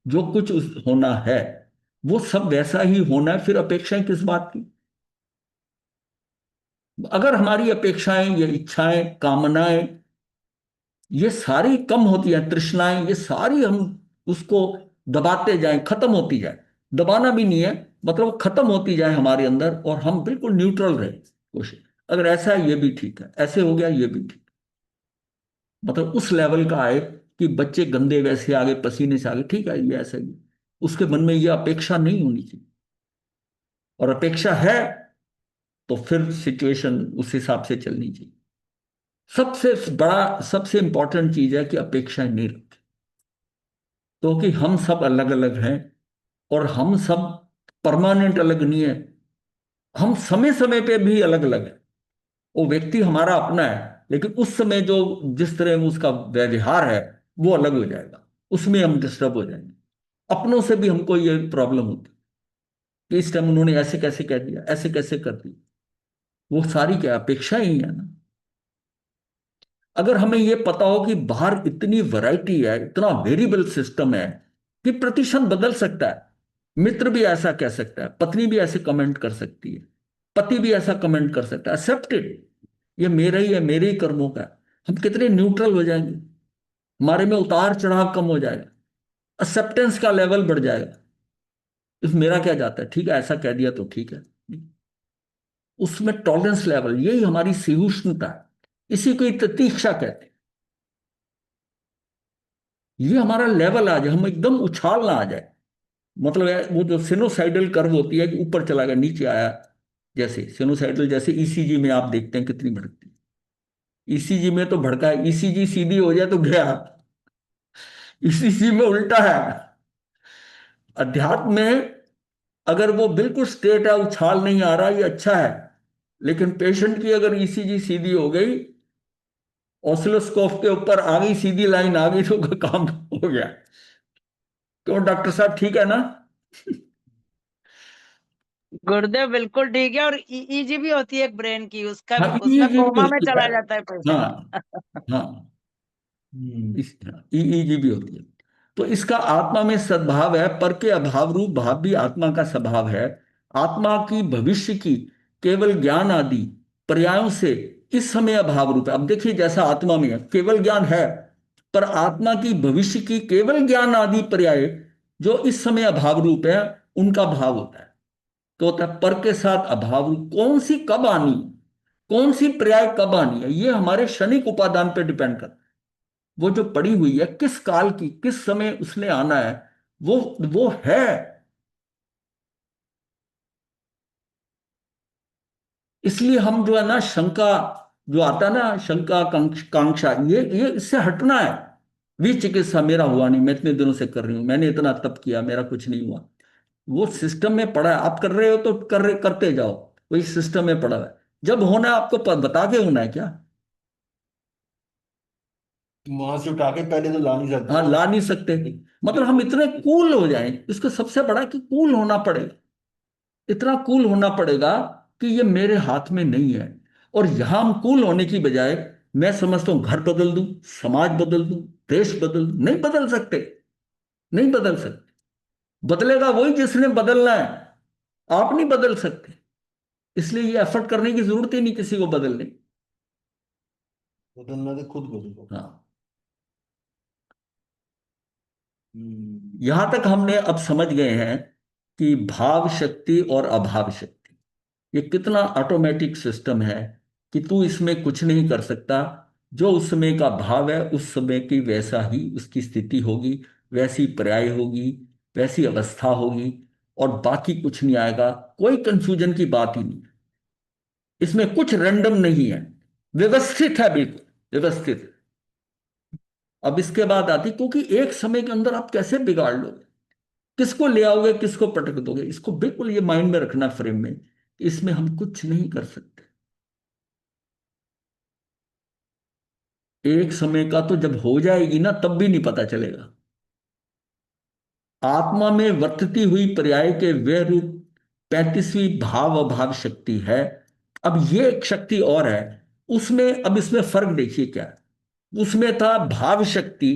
जो कुछ होना है वो सब वैसा ही होना है, फिर अपेक्षाएं किस बात की। अगर हमारी अपेक्षाएं, ये इच्छाएं, कामनाएं, ये सारी कम होती हैं, तृष्णाएं, ये सारी हम उसको दबाते जाएं, खत्म होती जाए। दबाना भी नहीं है, मतलब वो खत्म होती जाए हमारे अंदर और हम बिल्कुल न्यूट्रल रहे कोशिश। अगर ऐसा है ये भी ठीक है, ऐसे हो गया ये भी ठीक, मतलब उस लेवल का आए कि बच्चे गंदे वैसे आगे, पसीने से आगे, ठीक है ये ऐसा ही। उसके मन में ये अपेक्षा नहीं होनी चाहिए, और अपेक्षा है तो फिर सिचुएशन उस हिसाब से चलनी चाहिए। सबसे बड़ा, सबसे इंपॉर्टेंट चीज है कि अपेक्षाएं नहीं रखें, क्योंकि हम सब अलग अलग हैं और हम सब परमानेंट अलग नहीं है। हम समय समय पे भी अलग अलग है। वो व्यक्ति हमारा अपना है, लेकिन उस समय जो जिस तरह उसका व्यवहार है वो अलग हो जाएगा, उसमें हम डिस्टर्ब हो जाएंगे। अपनों से भी हमको ये प्रॉब्लम होती है कि इस टाइम उन्होंने ऐसे कैसे कह दिया, ऐसे कैसे कर दिया। वो सारी क्या अपेक्षा ही है ना। अगर हमें ये पता हो कि बाहर इतनी वैरायटी है, इतना वेरिएबल सिस्टम है कि प्रतिशत बदल सकता है, मित्र भी ऐसा कह सकता है, पत्नी भी ऐसे कमेंट कर सकती है, पति भी ऐसा कमेंट कर सकता है, एक्सेप्टेड, ये मेरा ही है, मेरे ही कर्मों का है। हम कितने न्यूट्रल हो जाएंगे, हमारे में उतार चढ़ाव कम हो जाएगा, एक्सेप्टेंस का लेवल बढ़ जाएगा। इस मेरा क्या जाता है, ठीक है ऐसा कह दिया तो ठीक है। उसमें टॉलरेंस लेवल, यही हमारी सहिष्णुता है, इसी को ही प्रतीक्षा कहते हैं। ये हमारा लेवल आ जाए, हम एकदम उछाल ना आ जाए। मतलब वो जो सिनोसाइडल कर्व होती है कि ऊपर चला गया नीचे आया, जैसे सिनोसाइडल, जैसे ईसीजी में आप देखते हैं कितनी भड़कती है। ईसीजी में तो भड़का है, ईसीजी सीधी हो जाए तो गया, ईसीजी में उल्टा है। अध्यात्म में अगर वो बिल्कुल स्ट्रेट है, उछाल नहीं आ रहा, ये अच्छा है। लेकिन पेशेंट की अगर ईसीजी सीधी हो गई, ऑसिलोस्कोप के ऊपर आ गई, सीधी लाइन आ गई, तो काम हो गया। क्यों डॉक्टर साहब, ठीक है ना? गुरुदेव बिल्कुल ठीक है। और ईईजी भी होती है एक ब्रेन की, उसका हाँ, उसमें ईईजी भी कोमा में होती है। चला जाता है पेशेंट। हाँ हाँ, ईईजी भी होती है। तो इसका आत्मा में सद्भाव है, पर के अभाव रूप भाव भी आत्मा का स्वभाव है। आत्मा की भविष्य की केवल ज्ञान आदि पर्यायों से इस समय अभाव रूप है। अब देखिए, जैसा आत्मा में है केवल ज्ञान है, पर आत्मा की भविष्य की केवल ज्ञान आदि पर्याय जो इस समय अभाव रूप है, उनका भाव होता है। तो होता है पर के साथ अभाव रूप। कौन सी कब आनी, कौन सी पर्याय कब आनी है, ये हमारे क्षणिक उपादान पर डिपेंड करता है। वो जो पड़ी हुई है किस काल की, किस समय उसने आना है, वो है। इसलिए हम जो है ना, शंका जो आता है ना, शंका कांक्षा, ये इससे हटना है। विचिकित्सा मेरा हुआ नहीं, मैं इतने दिनों से कर रही हूं, मैंने इतना तप किया, मेरा कुछ नहीं हुआ। वो सिस्टम में पड़ा है, आप कर रहे हो तो करते जाओ। वही सिस्टम में पड़ा हुआ है। जब होना है आपको बता के होना है क्या? वहां से उठा के पहले तो ला नहीं सकते हाँ, ना। ला नहीं सकते। मतलब हम इतने कूल हो जाएं, इसको सबसे बड़ा कि कूल होना पड़ेगा, इतना कूल होना पड़ेगा कि ये मेरे हाथ में नहीं है। और यहां हम कूल होने की बजाय मैं समझता हूं घर बदल दूं, समाज बदल दूं, देश बदल दूं। नहीं बदल सकते, नहीं बदल सकते। बदलेगा वही जिसने बदलना है, आप नहीं बदल सकते। इसलिए ये एफर्ट करने की जरूरत ही नहीं किसी को बदलने की। बदलना तो खुद बदलो। हाँ, हम्म। यहां तक हमने अब समझ गए हैं कि भाव शक्ति और अभाव शक्ति ये कितना ऑटोमेटिक सिस्टम है कि तू इसमें कुछ नहीं कर सकता। जो उस समय का भाव है उस समय की वैसा ही उसकी स्थिति होगी, वैसी पर्याय होगी, वैसी अवस्था होगी, और बाकी कुछ नहीं आएगा। कोई कंफ्यूजन की बात ही नहीं, इसमें कुछ रैंडम नहीं है, व्यवस्थित है, बिल्कुल व्यवस्थित। अब इसके बाद आती, क्योंकि एक समय के अंदर आप कैसे बिगाड़ लोगे, किसको ले आओगे, किसको पटक दोगे, इसको बिल्कुल ये माइंड में रखना फ्रेम में, इसमें हम कुछ नहीं कर सकते। एक समय का तो जब हो जाएगी ना तब भी नहीं पता चलेगा। आत्मा में वर्तती हुई पर्याय के वे रूप 35वीं भाव अभाव शक्ति है। अब ये एक शक्ति और है उसमें। अब इसमें फर्क देखिए क्या है। उसमें था भाव शक्ति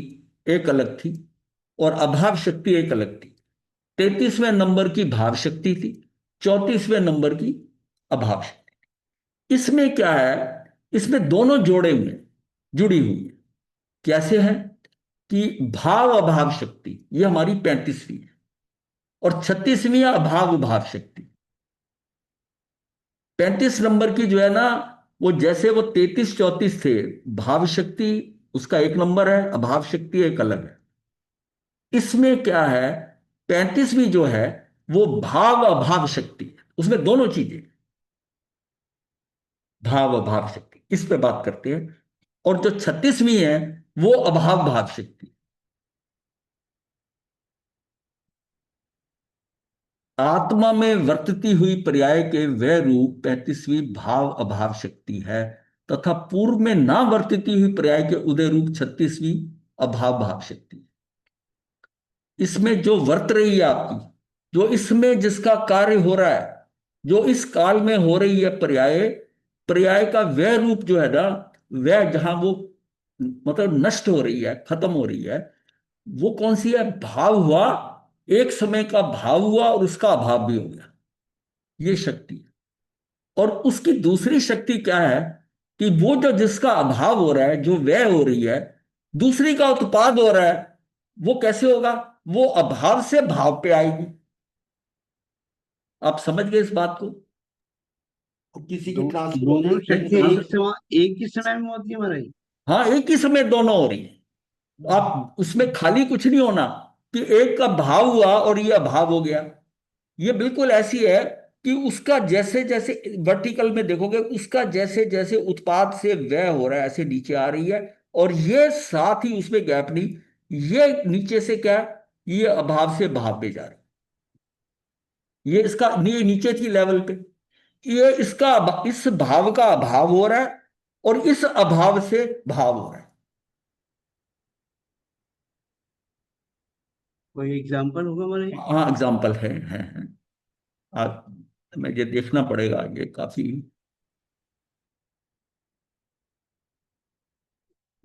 एक अलग थी और अभाव शक्ति एक अलग थी। 33वें नंबर की भाव शक्ति थी, 34वें नंबर की अभाव शक्ति। इसमें क्या है, इसमें दोनों जोड़े हुए हैं, जुड़ी हुई है। कैसे है कि भाव अभाव शक्ति ये हमारी 35वीं है और 36वीं है अभाव भाव शक्ति। 35 नंबर की जो है ना, वो जैसे वो 33 34 थे, भाव शक्ति उसका एक नंबर है, अभाव शक्ति एक अलग है। इसमें क्या है, 35वीं जो है वो भाव अभाव शक्ति है, उसमें दोनों चीजें, भाव अभाव शक्ति, इस पे बात करते हैं। और जो 36वीं है वो अभाव भाव शक्ति। आत्मा में वर्तती हुई पर्याय के वह रूप 35वीं भाव अभाव शक्ति है तथा पूर्व में ना वर्तती हुई पर्याय के उदय रूप 36वीं अभाव भाव शक्ति। इसमें जो वर्त रही है आपकी, जो इसमें जिसका कार्य हो रहा है, जो इस काल में हो रही है पर्याय, पर्याय का वह रूप जो है ना, वह जहां वो मतलब नष्ट हो रही है, खत्म हो रही है, वो कौन सी है, भाव हुआ। एक समय का भाव हुआ और उसका अभाव भी हो गया, ये शक्ति है। और उसकी दूसरी शक्ति क्या है कि वो जो जिसका अभाव हो रहा है, जो व्यय हो रही है, दूसरी का उत्पाद हो रहा है, वो कैसे होगा, वो अभाव से भाव पे आएगी। आप समझ गए इस बात को? और किसी की दोनों ट्रांसफॉर्मेशन शक्ति एक ही समय में होती है महाराज। हाँ, एक ही समय दोनों हो रही है। आप उसमें खाली कुछ नहीं होना कि एक का भाव हुआ और ये अभाव हो गया। ये बिल्कुल ऐसी है कि उसका जैसे जैसे वर्टिकल में देखोगे, उसका जैसे जैसे उत्पाद से व्यय हो रहा है ऐसे नीचे आ रही है, और ये साथ ही उसमें गैप नहीं, ये नीचे से क्या, ये अभाव से भाव में जा रहा है। ये इसका ये नीचे थी लेवल पे, ये इसका इस भाव का अभाव हो रहा है और इस अभाव से भाव हो रहा है। कोई एग्जांपल होगा महाराज? हाँ, एग्जाम्पल है। आप, मुझे देखना पड़ेगा, ये काफी।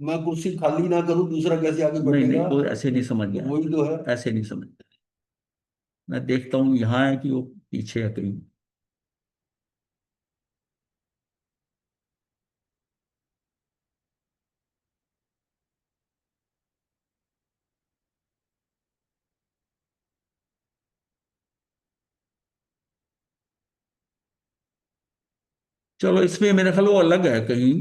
मैं कुर्सी खाली ना करूं, दूसरा कैसे आगे नहीं नहीं, बढ़ेगा? वो ऐसे नहीं समझ तो गया, वही तो है। ऐसे नहीं समझ गया। मैं देखता हूँ यहाँ है कि वो पीछे है कहीं। चलो, इसमें मेरे ख्याल वो अलग है कहीं।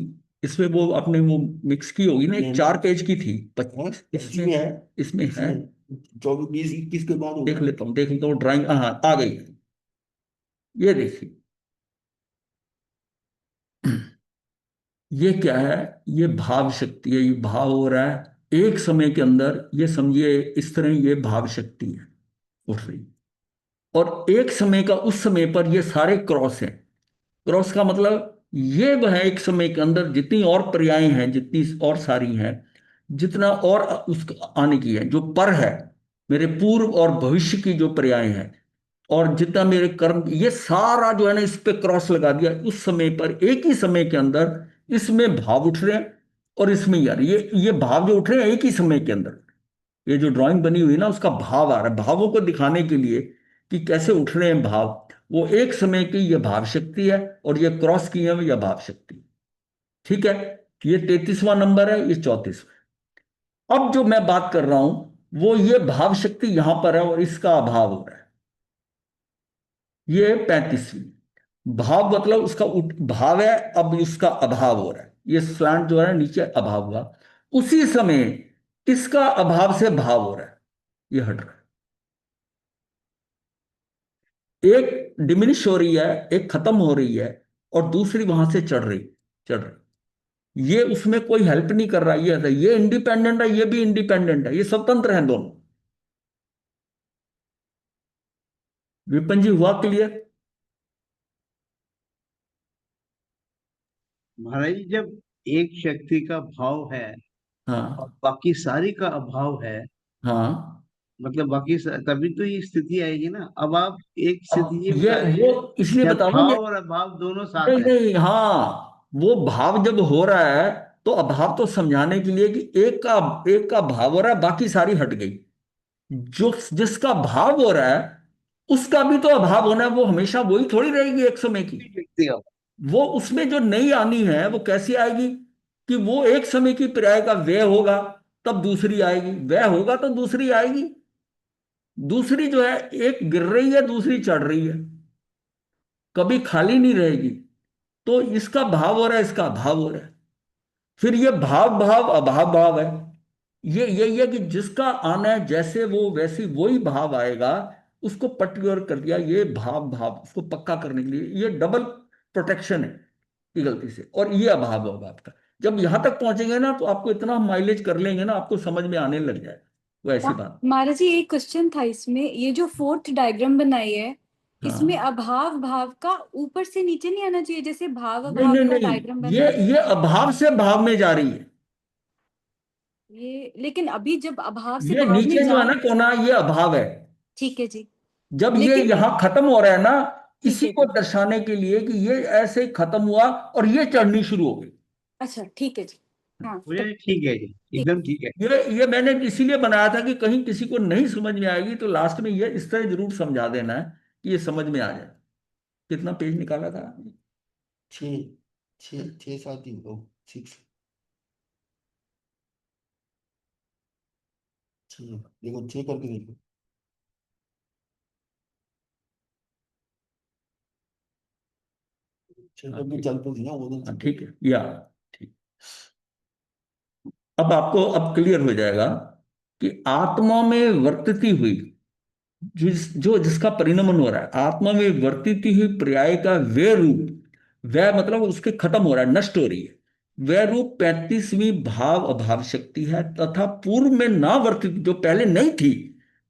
इसमें वो आपने वो मिक्स की होगी ना, एक नहीं, 4 पेज की थी हाँ, इसी इसमें, में है। इसमें है। इसमें 24 20 21 के बाद देख होगा। लेता हूँ ड्राइंग, हाँ आ गई। ये देखिए, ये क्या है, ये भाव शक्ति है, ये भाव हो रहा है एक समय के अंदर, ये समझिए इस तरह ये भाव शक्ति है उठ रही। और एक समय का उस समय पर ये सारे क्रॉस हैं, क्रॉस का मतलब ये वह है एक समय के अंदर जितनी और पर्यायें हैं, जितनी और सारी हैं, जितना और उस आने की है, जो पर है, मेरे पूर्व और भविष्य की जो पर्यायें हैं, और जितना मेरे कर्म, ये सारा जो है ना इस पे क्रॉस लगा दिया उस समय पर, एक ही समय के अंदर इसमें भाव उठ रहे हैं और इसमें यार ये भाव जो उठ रहे हैं एक ही समय के अंदर, ये जो ड्राइंग बनी हुई है ना उसका भाव आ रहा है, भावों को दिखाने के लिए कि कैसे उठ रहे हैं भाव, वो एक समय की ये भाव शक्ति है और ये क्रॉस की है यह भाव शक्ति। ठीक है, ये 33वां नंबर है, ये 34वां। अब जो मैं बात कर रहा हूं वो ये भाव शक्ति यहां पर है और इसका अभाव हो रहा है, ये 35वीं। भाव मतलब उसका भाव है, अब उसका अभाव हो रहा है, ये स्लैंट जो है नीचे अभाव हुआ, उसी समय इसका अभाव से भाव हो रहा है, ये हट रहा है, एक डिमिनिश हो रही है, एक खत्म हो रही है और दूसरी वहां से चढ़ रही, ये उसमें कोई हेल्प नहीं कर रहा, ये इंडिपेंडेंट है, ये भी इंडिपेंडेंट है, ये स्वतंत्र हैं दोनों। विपिन जी हुआ क्लियर? महाराज जी, जब एक शक्ति का भाव है और हाँ बाकी सारी का अभाव है, हाँ। मतलब तभी तो ये स्थिति आएगी ना। अब आप एक स्थिति अब ये ये बता वो दीजिए, इसलिए जब बता रहा हूं, भाव और अभाव दोनों साथ नहीं है। नहीं, हाँ, वो भाव जब हो रहा है तो अभाव तो समझाने के लिए कि एक का भाव हो रहा है, बाकी सारी हट गई, जो जिसका भाव हो रहा है उसका भी तो अभाव होना है, वो हमेशा वही थोड़ी रहेगी एक समय की, व्यक्ति का वो उसमें जो नई आनी है वो कैसी आएगी कि वो एक समय की पर्याय का व्यय होगा तब दूसरी आएगी, व्यय होगा तो दूसरी आएगी, दूसरी जो है एक गिर रही है दूसरी चढ़ रही है, कभी खाली नहीं रहेगी, तो इसका भाव हो रहा है इसका अभाव हो रहा है, फिर ये भाव भाव अभाव भाव है, ये यही है कि जिसका आना है जैसे वो वैसी वही भाव आएगा, उसको पर्टिकुलर कर दिया, ये भाव भाव उसको पक्का करने के लिए ये डबल प्रोटेक्शन है की गलती से, और ये अभाव होगा आपका। जब यहां तक पहुंचेंगे ना तो आपको इतना माइलेज कर लेंगे ना, आपको समझ में आने लग जाए, वो ऐसी बात। महाराज जी एक क्वेश्चन था इसमें, ये जो फोर्थ डायग्राम बनाई है इसमें हाँ, अभाव भाव का ऊपर से नीचे नहीं आना चाहिए, जैसे भाव नहीं अभाव नहीं का नहीं, डायग्राम ये बनाया ये अभाव से भाव में जा रही है, ये, लेकिन अभी जब अभाव से ये भाव में नीचे जो जा, है ना कोना ये अभाव है, ठीक है जी, जब ये लेकिन यहां खत्म हो रहा है ना, ठीक इसी है को जी, दर्शाने के लिए कि ये ऐसे ही खत्म हुआ और ये चढ़नी शुरू हो गई। अच्छा ठीक है जी, हाँ हो तो जाए, ठीक है जी, ठीक, एकदम ठीक है। ये मैंने इसीलिए बनाया था कि कहीं किसी को नहीं समझ में आएगी तो लास्ट में ये इस तरह जरूर समझा देना है कि ये समझ में आ जाए। कितना पेज निकाला था? 6 6 6 7 3 6 देखो 6 करके देखो। 6 करके चलते थी ना वो हाँ, तो। ठीक है या ठीक। अब आपको अब क्लियर हो जाएगा कि आत्मा में वर्तती हुई जिसका परिणमन हो रहा है, आत्मा में वर्तित हुई पर्याय का वे रूप, वह मतलब उसके खत्म हो रहा है, नष्ट हो रही है, वह रूप 35वीं भाव अभाव शक्ति है, तथा पूर्व में ना वर्तित जो पहले नहीं थी,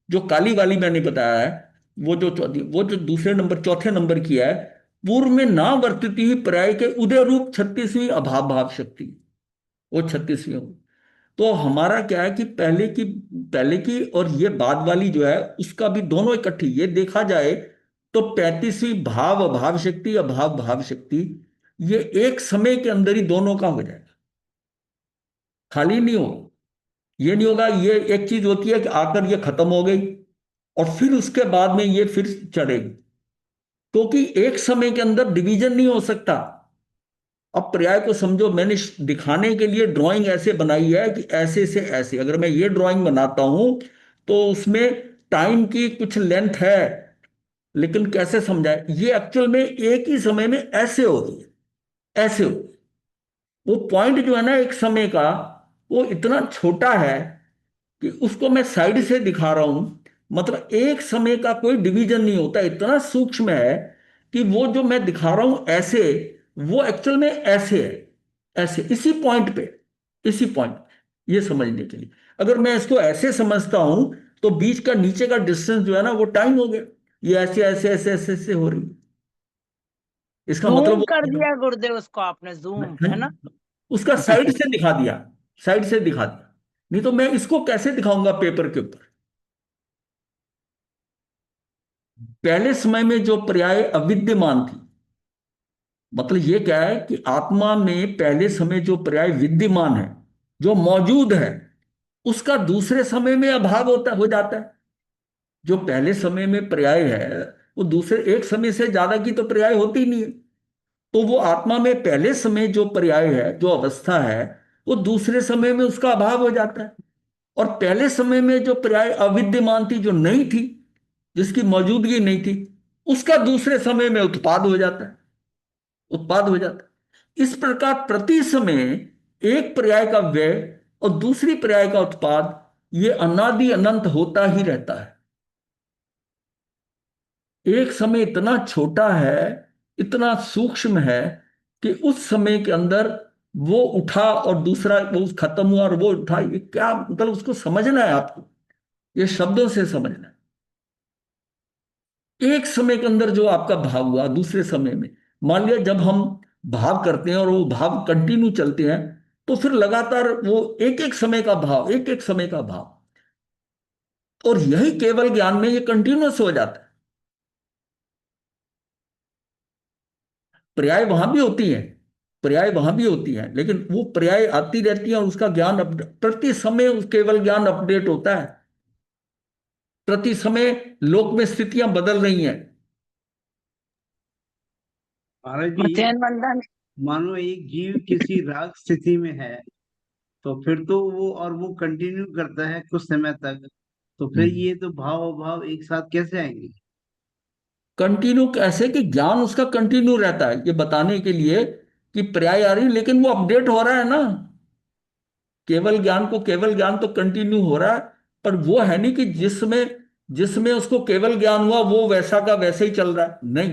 जो काली वाली मैंने बताया है, वो जो दूसरे नंबर चौथे नंबर की है, पूर्व में ना वर्तित हुई पर्याय के उदय रूप 36वीं अभाव भाव शक्ति, वो 36वीं। तो हमारा क्या है कि पहले की और ये बाद वाली जो है उसका भी दोनों इकट्ठी ये देखा जाए तो 35वीं भाव अभाव शक्ति अभाव भाव शक्ति, ये एक समय के अंदर ही दोनों का हो जाएगा, खाली नहीं हो, ये नहीं होगा ये एक चीज होती है कि आकर ये खत्म हो गई और फिर उसके बाद में ये फिर चढ़ेगी, क्योंकि एक समय के अंदर डिवीजन नहीं हो सकता। अब पर्याय को समझो, मैंने दिखाने के लिए ड्राइंग ऐसे बनाई है कि ऐसे से ऐसे, अगर मैं ये ड्राइंग बनाता हूं तो उसमें टाइम की कुछ लेंथ है, लेकिन कैसे समझाए, ये एक्चुअल में एक ही समय में ऐसे हो रही है, ऐसे हो, वो पॉइंट जो है ना एक समय का, वो इतना छोटा है कि उसको मैं साइड से दिखा रहा हूं, मतलब एक समय का कोई डिवीजन नहीं होता, इतना सूक्ष्म है कि वो जो मैं दिखा रहा हूं ऐसे, वो एक्चुअल में ऐसे है, ऐसे इसी पॉइंट, ये समझने के लिए अगर मैं इसको ऐसे समझता हूं तो बीच का नीचे का डिस्टेंस जो है ना वो टाइम हो गया, ये ऐसे ऐसे ऐसे ऐसे ऐसे हो रही है, इसका मतलब जूम कर दिया गुरुदेव उसको आपने, जूम है ना। उसका साइड से दिखा दिया, साइड से दिखा दिया, नहीं तो मैं इसको कैसे दिखाऊंगा पेपर के ऊपर। पहले समय में जो पर्याय अविद्यमान थी, मतलब ये क्या है कि आत्मा में पहले समय जो पर्याय विद्यमान है, जो मौजूद है, उसका दूसरे समय में अभाव होता हो जाता है। जो पहले समय में पर्याय है वो दूसरे एक समय से ज्यादा की तो पर्याय होती नहीं है। तो वो आत्मा में पहले समय जो पर्याय है, जो अवस्था है, वो दूसरे समय में उसका अभाव हो जाता है। और पहले समय में जो पर्याय अविद्यमान थी, जो नहीं थी, जिसकी मौजूदगी नहीं थी, उसका दूसरे समय में उत्पाद हो जाता है, उत्पाद हो जाता है। इस प्रकार प्रति समय एक पर्याय का व्यय और दूसरी पर्याय का उत्पाद, ये अनादि अनंत होता ही रहता है। एक समय इतना छोटा है, इतना सूक्ष्म है कि उस समय के अंदर वो उठा और दूसरा वो खत्म हुआ और वो उठा, ये क्या मतलब, उसको समझना है आपको, ये शब्दों से समझना है। एक समय के अंदर जो आपका भाव हुआ दूसरे समय में, मान लिया जब हम भाव करते हैं और वो भाव कंटिन्यू चलते हैं, तो फिर लगातार वो एक एक समय का भाव, एक एक समय का भाव, और यही केवल ज्ञान में ये कंटिन्यूस हो जाता है। पर्याय वहां भी होती है, पर्याय वहां भी होती है, लेकिन वो पर्याय आती रहती है और उसका ज्ञान प्रति समय केवल ज्ञान अपडेट होता है। प्रति समय लोक में स्थितियां बदल रही हैं। महाराज जी, मचैन बंधन। मानो एक जीव किसी राग स्थिति में है, तो फिर तो वो कंटिन्यू करता है कुछ समय तक, तो फिर ये तो भाव अभाव एक साथ कैसे आएंगे? कंटिन्यू कैसे, कि ज्ञान उसका कंटिन्यू रहता है, ये बताने के लिए कि पर्याय आ रही है, लेकिन वो अपडेट हो रहा है ना। केवल ज्ञान को केवल ज्ञान तो कंटिन्यू हो रहा है, पर वो है नहीं कि जिसमें जिसमें उसको केवल ज्ञान हुआ वो वैसा का वैसे ही चल रहा है, नहीं,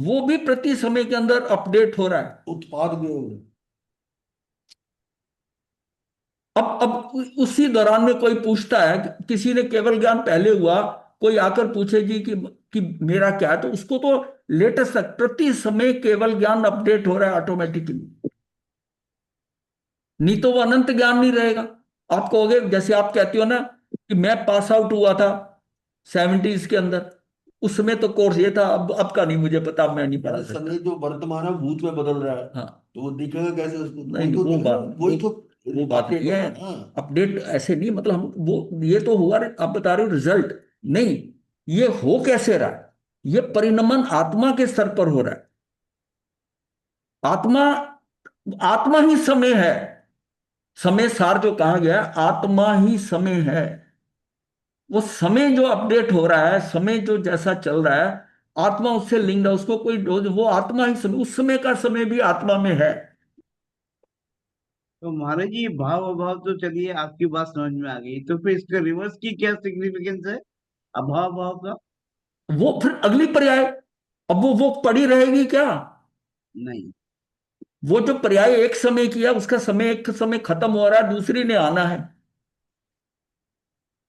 वो भी प्रति समय के अंदर अपडेट हो रहा है। उत्पाद में हो रहे। अब उसी दौरान में कोई पूछता है, किसी ने केवल ज्ञान पहले हुआ, कोई आकर पूछे जी कि मेरा क्या है, तो उसको तो लेटेस्ट तक प्रति समय केवल ज्ञान अपडेट हो रहा है ऑटोमेटिकली, नहीं तो वो अनंत ज्ञान नहीं रहेगा। आप कहोगे, जैसे आप कहते हो ना कि मैं पास आउट हुआ था 70s के अंदर, उस समय तो कोर्स ये था, अब का नहीं मुझे पता, मैं नहीं पढ़ा अरे सकता। समय जो वर्तमान है भूत में बदल रहा है, हाँ, तो वो दिखेगा कैसे उसको? नहीं नहीं, वो बात, वही तो वो बात अपडेट नहीं है है। ना। हाँ, अपडेट ऐसे नहीं, मतलब हम वो ये तो हुआ, आप बता रहे हो रिजल्ट, नहीं, ये हो कैसे रहा है, ये परिणमन आत्मा के स्तर पर हो रहा है। आत्मा, आत्मा ही समय है। समय सार जो कहा गया, आत्मा ही समय है। वो समय जो अपडेट हो रहा है, समय जो जैसा चल रहा है, आत्मा उससे लिंक है, उसको कोई वो आत्मा ही समय, उस समय का समय भी आत्मा में है। तो महाराज जी, भाव अभाव तो चलिए आपकी बात समझ में आ गई, तो फिर इसका रिवर्स की क्या सिग्निफिकेंस है, अभाव भाव का? वो फिर अगली पर्याय, अब वो पड़ी रहेगी क्या? नहीं। वो जो पर्याय एक समय किया, उसका समय एक समय खत्म हो रहा है, दूसरी ने आना है,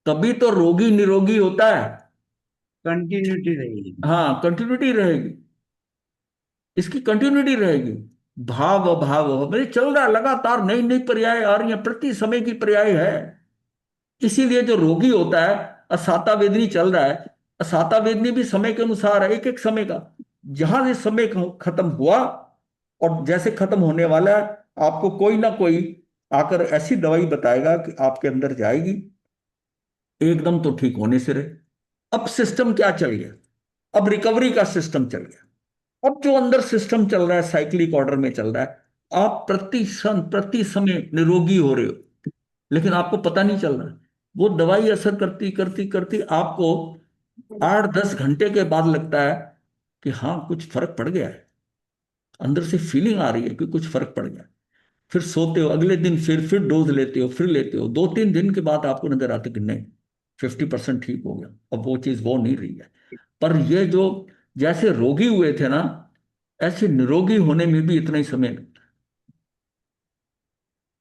तभी तो रोगी निरोगी होता है। कंटिन्यूटी रहेगी। हाँ, कंटिन्यूटी रहेगी, इसकी कंटिन्यूटी रहेगी। भाव अभाव मेरे चल रहा है, लगातार नई नई पर्याय आ रही हैं, प्रति समय की पर्याय है। इसीलिए जो रोगी होता है, असाता वेदनी चल रहा है, असाता वेदनी भी समय के अनुसार है, एक एक समय का। जहां से समय खत्म हुआ और जैसे खत्म होने वाला है, आपको कोई ना कोई आकर ऐसी दवाई बताएगा कि आपके अंदर जाएगी, एकदम तो ठीक होने से रहे। अब सिस्टम क्या चल गया, अब रिकवरी का सिस्टम चल गया। अब जो अंदर सिस्टम चल रहा है, साइक्लिक ऑर्डर में चल रहा है, आप प्रति क्षण प्रति समय निरोगी हो रहे हो, लेकिन आपको पता नहीं चल रहा। वो दवाई असर करती करती करती आपको 8-10 घंटे के बाद लगता है कि हाँ कुछ फर्क पड़ गया है, अंदर से फीलिंग आ रही है कि कुछ फर्क पड़ गया। फिर सोते हो, अगले दिन फिर डोज लेते हो, फिर लेते हो, 2-3 दिन के बाद आपको नजर आता है कि नहीं, 50% ठीक हो गया, अब वो चीज वो नहीं रही है। पर ये जो जैसे रोगी हुए थे ना, ऐसे निरोगी होने में भी इतना ही समय लगता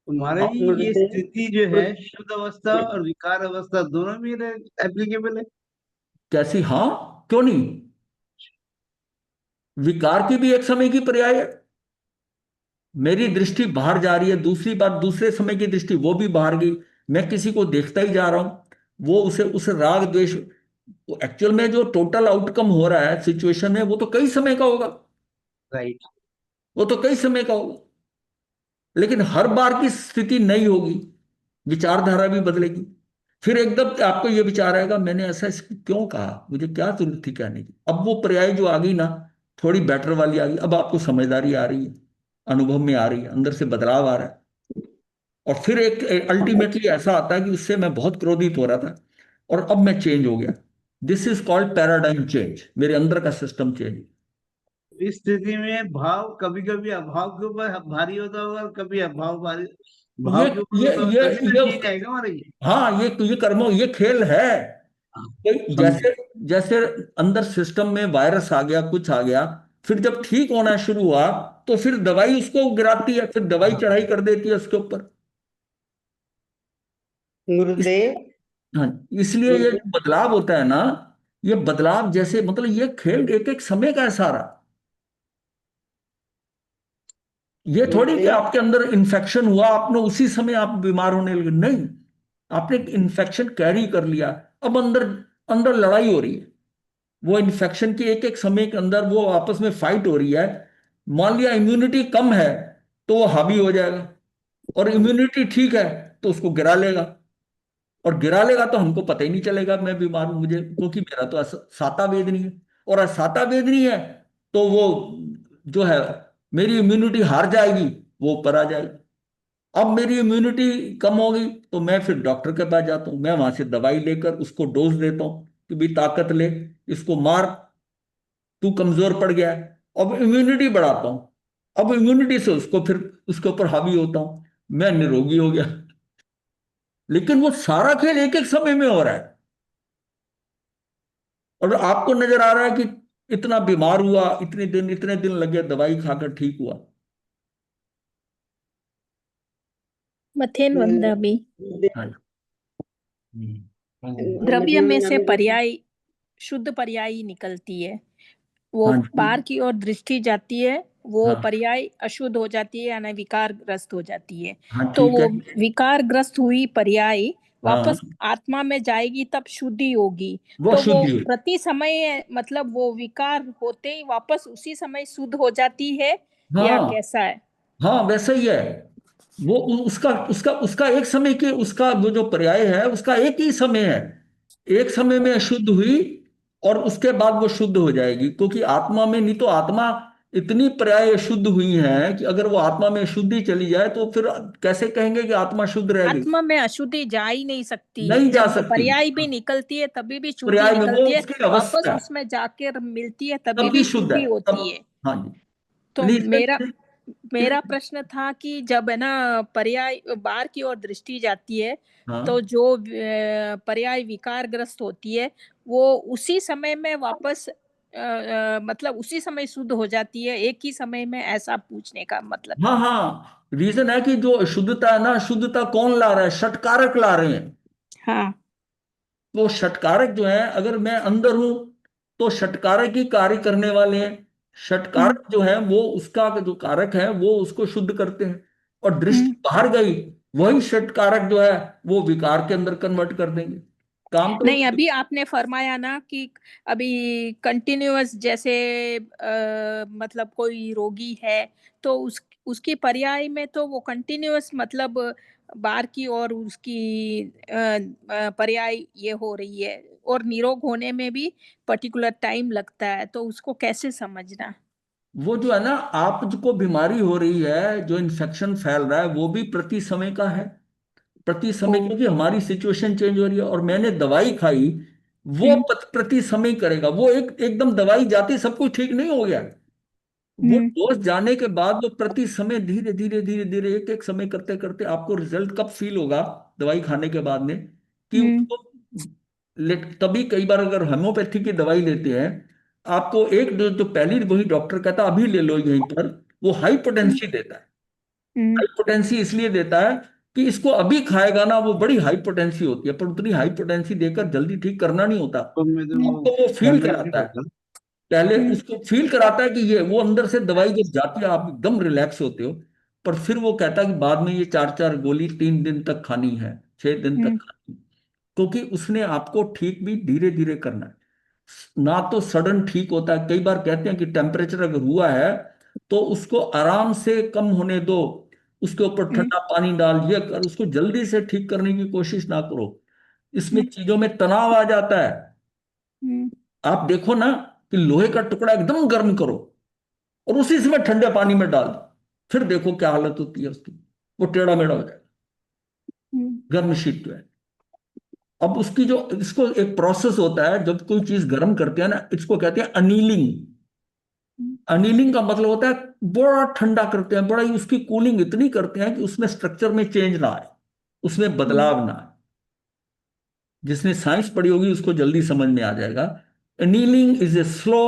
तो महाराज है। जी, ये स्थिति जो है शुद्ध अवस्था और विकार अवस्था दोनों में एप्लीकेबल है? कैसी, हाँ, क्यों नहीं? विकार की भी एक समय की पर्याय है। मेरी दृष्टि बाहर जा रही है, दूसरी बात दूसरे समय की दृष्टि वो भी बाहर गई, मैं किसी को देखता ही जा रहा हूं, वो उस राग द्वेष, एक्चुअल में जो टोटल आउटकम हो रहा है सिचुएशन में वो तो कई समय का होगा, राइट। वो तो कई समय का होगा, लेकिन हर बार की स्थिति नई होगी, विचारधारा भी बदलेगी। फिर एकदम आपको ये विचार आएगा मैंने ऐसा क्यों कहा, मुझे क्या जरूरत थी कहने की। अब वो पर्याय जो आ गई ना, थोड़ी बेटर वाली आ गई, अब आपको समझदारी आ रही है, अनुभव में आ रही है, अंदर से बदलाव आ रहा है। और फिर एक अल्टीमेटली ऐसा आता है कि उससे मैं बहुत क्रोधित हो रहा था और अब मैं चेंज हो गया। This is called paradigm change, मेरे अंदर का सिस्टम चेंज। इस स्थिति में भाव कभी कभी अभाव के ऊपर भारी होता होगा और कभी अभाव भारी ये भाव के ऊपर ये होता होगा, ये तभी तो ये चेंज आएगा हमारे ये। हाँ, ये कर्मों, ये खेल है। समझे। जैसे जैसे अंदर सिस्टम में वायरस आ गया, कुछ आ गया, फिर जब ठीक होना शुरू हुआ तो फिर दवाई उसको गिराती है, फिर दवाई चढ़ाई कर देती है उसके ऊपर। इस, गुरुदेव। हाँ, इसलिए ये जो बदलाव होता है ना, ये बदलाव जैसे मतलब ये खेल एक एक समय का है सारा। ये थोड़ी कि गुरुदेव। आपके अंदर इन्फेक्शन हुआ, आपने उसी समय आप बीमार होने लगे, नहीं। आपने इन्फेक्शन कैरी कर लिया, अब अंदर अंदर लड़ाई हो रही है, वो इन्फेक्शन के एक एक समय के अंदर वो आपस में फाइट हो रही है। मान लिया इम्यूनिटी कम है तो वो हावी हो जाएगा, और इम्यूनिटी ठीक है तो उसको गिरा लेगा, और गिरा लेगा तो हमको पता ही नहीं चलेगा मैं बीमार हूं, मुझे, क्योंकि मेरा तो साता वेद नहीं है। और साता वेद नहीं है तो वो जो है, मेरी इम्यूनिटी हार जाएगी, वो ऊपर आ जाएगी। अब मेरी इम्यूनिटी कम होगी तो मैं फिर डॉक्टर के पास जाता हूँ, मैं वहां से दवाई लेकर उसको डोज देता हूँ कि भी ताकत ले, इसको मार, तू कमजोर पड़ गया है। अब इम्यूनिटी बढ़ाता हूँ, अब इम्यूनिटी से उसको फिर उसके ऊपर हावी होता हूँ, मैं निरोगी हो गया। लेकिन वो सारा खेल एक एक समय में हो रहा है, और आपको नजर आ रहा है कि इतना बीमार हुआ, इतने दिन लगे, दवाई खाकर ठीक हुआ। मथेन वंदामी। हाँ जी। द्रव्य में से हम पर्याय शुद्ध पर्याय निकलती है, वो हाँ जी। बाहर की ओर दृष्टि जाती है, वो हाँ पर्याय अशुद्ध हो जाती है यानी विकार ग्रस्त हो जाती है। हाँ, तो ठीक वो है। विकार ग्रस्त हुई पर्याय हाँ, वापस आत्मा में जाएगी तब शुद्धि होगी। वो तो वो शुद्धि हुई। प्रति समय मतलब वो विकार होते ही वापस उसी समय शुद्ध हो जाती है या हाँ कैसा है? हाँ, वैसा ही है। वो उसका उसका उसका एक समय के, उसका वो जो पर्याय है उसका एक ही समय है, एक समय में अशुद्ध हुई और उसके बाद वो शुद्ध हो जाएगी, क्योंकि आत्मा में, नहीं तो आत्मा इतनी पर्याय शुद्ध हुई है कि अगर वो आत्मा में शुद्धि चली जाए तो फिर कैसे कहेंगे कि आत्मा शुद्ध रह गई। आत्मा में अशुद्धि जा ही नहीं सकती, नहीं जा जब सकती। पर्याय भी निकलती है तभी भी शुद्धि पर्याय में वो निकलती है, उसकी वापस अवस्था है, उसमें जाकर मिलती है तभी तब भी भी शुद्ध है शुद्धि तब। होती है। हाँ जी। तो मेरा नहीं, मेरा प्रश्न था कि जब है ना पर्याय बाहर की ओर दृष्टि जाती है तो हाँ जो पर्याय विकारग्रस्त होती है वो उसी समय में वापस मतलब उसी समय शुद्ध हो जाती है एक ही समय में, ऐसा पूछने का मतलब हाँ था। हाँ, रीजन है कि जो शुद्धता है ना, शुद्धता कौन ला रहा है, षटकारक ला रहे हैं। हाँ। वो षटकारक जो है, अगर मैं अंदर हूं तो षटकारक ही कार्य करने वाले हैं। हम्म। षटकारक जो है वो उसका जो कारक है वो उसको शुद्ध करते हैं, और दृष्टि हम्म। बाहर गई, वही षटकारक जो है वो विकार के अंदर कन्वर्ट कर देंगे। काम तो नहीं, अभी आपने फरमाया ना कि अभी कंटिन्यूअस जैसे मतलब कोई रोगी है तो उसकी पर्याय में तो वो कंटिन्यूअस मतलब बाहर की और उसकी पर्याय ये हो रही है और निरोग होने में भी पर्टिकुलर टाइम लगता है, तो उसको कैसे समझना? वो जो है ना, आप जो बीमारी हो रही है, जो इन्फेक्शन फैल रहा है, वो भी प्रति समय का है, प्रति ओ। समय, क्योंकि हमारी सिचुएशन चेंज हो रही है। और मैंने दवाई खाई, वो हम्म। प्रति समय करेगा, वो एकदम दवाई जाती सब कुछ ठीक नहीं हो गया। वो हम्म। डोज जाने के बाद वो प्रति समय धीरे धीरे धीरे धीरे एक एक समय करते करते आपको रिजल्ट कब फील होगा दवाई खाने के बाद में, कि हम्म। उसको तभी कई बार अगर होम्योपैथी की दवाई लेते हैं, आपको एक डोज जो पहली वही डॉक्टर कहता है अभी ले लो यहीं पर, वो हाई हम्म। पोटेंसी देता है। हम्म। हाई पोटेंसी इसलिए देता है कि इसको अभी खाएगा ना, वो बड़ी हाई पोटेंसी होती है, पर उतनी हाई पोटेंसी देकर जल्दी ठीक करना नहीं होता, तो मैं तो वो आपको वो फील फैमिली कराता है। होता है। पहले उसको फील कराता है कि ये, वो अंदर से दवाई जब जाती है आप एकदम रिलैक्स होते हो, पर फिर वो कहता है कि बाद में ये 4 4 गोली 3 दिन तक खानी है, 6 दिन तक खानी है। क्योंकि उसने आपको ठीक भी धीरे धीरे करना है, ना तो सडन ठीक होता है। कई बार कहते हैं कि टेम्परेचर अगर हुआ है तो उसको आराम से कम होने दो, उसके ऊपर ठंडा पानी डाल, ये कर, उसको जल्दी से ठीक करने की कोशिश ना करो। इसमें चीजों में तनाव आ जाता है। आप देखो ना कि लोहे का टुकड़ा एकदम गर्म करो और उसी समय ठंडे पानी में डाल दो, फिर देखो क्या हालत होती है उसकी, वो टेढ़ा मेढ़ा हो जाएगा, गर्म शीट जो है। अब उसकी जो, इसको एक प्रोसेस होता है जब कोई चीज गर्म करते हैं ना, इसको कहते हैं अनीलिंग। अनीलिंग का मतलब होता है बड़ा ठंडा करते हैं, बड़ा ही उसकी कूलिंग इतनी करते हैं कि उसमें स्ट्रक्चर में चेंज ना आए, उसमें बदलाव ना आए। जिसने साइंस पढ़ी होगी उसको जल्दी समझ में आ जाएगा। एनीलिंग इज ए स्लो,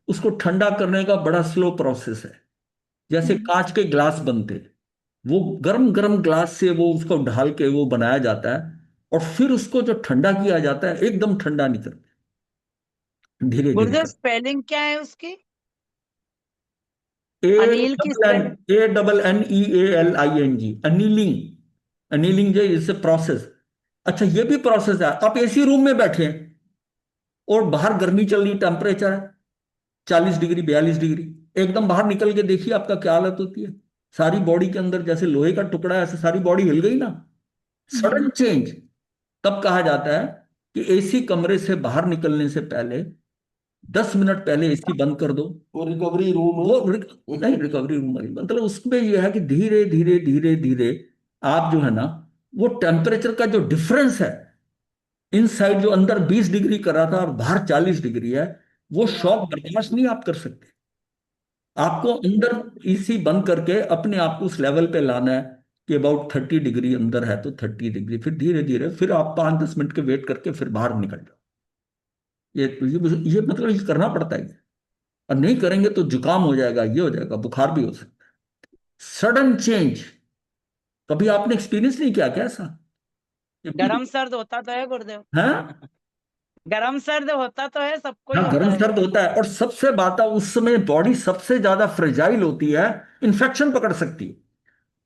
उसको ठंडा करने का बड़ा स्लो प्रोसेस है। जैसे कांच के ग्लास बनते हैं, वो गरम गरम ग्लास से वो उसको ढाल के वो बनाया जाता है, और फिर उसको जो ठंडा किया जाता है एकदम ठंडा नहीं करते, धीरे धीरे गुरुदेव कर। स्पेलिंग क्या है उसकी? ए अनिल की double N, ANNEALING, annealing. Annealing जो इज प्रोसेस। अच्छा, ये भी प्रोसेस है। आप एसी रूम में बैठे हैं और बाहर गर्मी चल रही, टेम्परेचर है 40 डिग्री 42 डिग्री, एकदम बाहर निकल के देखिए आपका क्या हालत होती है। सारी बॉडी के अंदर जैसे लोहे का टुकड़ा है, ऐसे सारी बॉडी हिल गई ना, सडन चेंज। तब कहा जाता है कि एसी कमरे से बाहर निकलने से पहले 10 मिनट पहले एसी बंद कर दो। वो रिकवरी रूम नहीं, रिकवरी रूम नहीं, मतलब उसमें यह है कि धीरे धीरे धीरे धीरे आप जो है ना, वो टेम्परेचर का जो डिफरेंस है, इनसाइड जो अंदर 20 डिग्री कर रहा था और बाहर 40 डिग्री है, वो शॉक बर्दाश्त नहीं आप कर सकते। आपको अंदर एसी बंद करके अपने आप को उस लेवल पे लाना है कि अबाउट 30 डिग्री अंदर है तो 30 डिग्री, फिर धीरे धीरे फिर आप 5 10 मिनट के वेट करके फिर बाहर निकल जाओ। ये मतलब ये करना पड़ता है। और नहीं करेंगे तो जुकाम हो जाएगा, ये हो जाएगा, बुखार भी हो सकता है। सडन चेंज कभी आपने एक्सपीरियंस नहीं किया क्या ऐसा? गरम सर्द होता तो है गुरुदेव। हाँ, गरम सर्द होता तो है, सबको ही हाँ, होता गर्म है। सर्द होता है। और सबसे बात है, उस समय बॉडी सबसे ज्यादा फ्रेजाइल होती है, इन्फेक्शन पकड़ सकती है।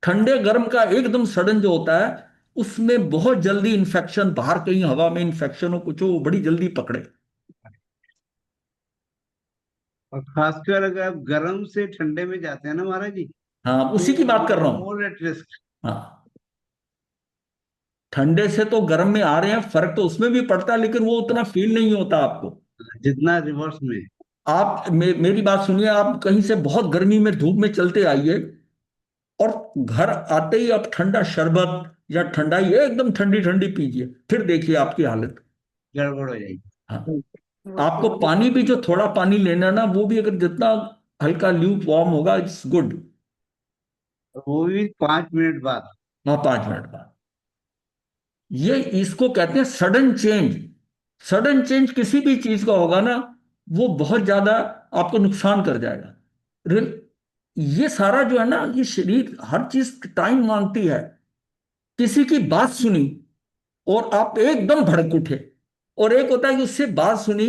ठंडे गर्म का एकदम सडन जो होता है, उसमें बहुत जल्दी इन्फेक्शन, बाहर कहीं हवा में इन्फेक्शन हो कुछ हो, वो बड़ी जल्दी पकड़े। और खासकर अगर आप गर्म से ठंडे में जाते हैं ना महाराज जी, हाँ, तो उसी की बात कर यू रहा आर हूँ। More at risk. हाँ, ठंडे से तो गर्म में आ रहे हैं, फर्क तो उसमें भी पड़ता है, लेकिन वो उतना फील नहीं होता आपको। जितना रिवर्स में। आप मेरी बात सुनिए, आप कहीं से बहुत गर्मी में धूप में चलते आइए और घर आते ही आप ठंडा शरबत या ठंडाई एकदम ठंडी ठंडी पीजिए, फिर देखिए आपकी हालत। गड़बड़ हो जाएगी। हाँ, आपको पानी भी, जो थोड़ा पानी लेना है ना, वो भी अगर जितना हल्का ल्यूक वार्म होगा, इट्स गुड। वो भी 5 मिनट बाद। हाँ, 5 मिनट बाद। ये इसको कहते हैं सडन चेंज। सडन चेंज किसी भी चीज का होगा ना, वो बहुत ज्यादा आपको नुकसान कर जाएगा। ये सारा जो है ना, ये शरीर हर चीज टाइम मांगती है। किसी की बात सुनी और आप एकदम भड़क उठे, और एक होता है कि उससे बात सुनी,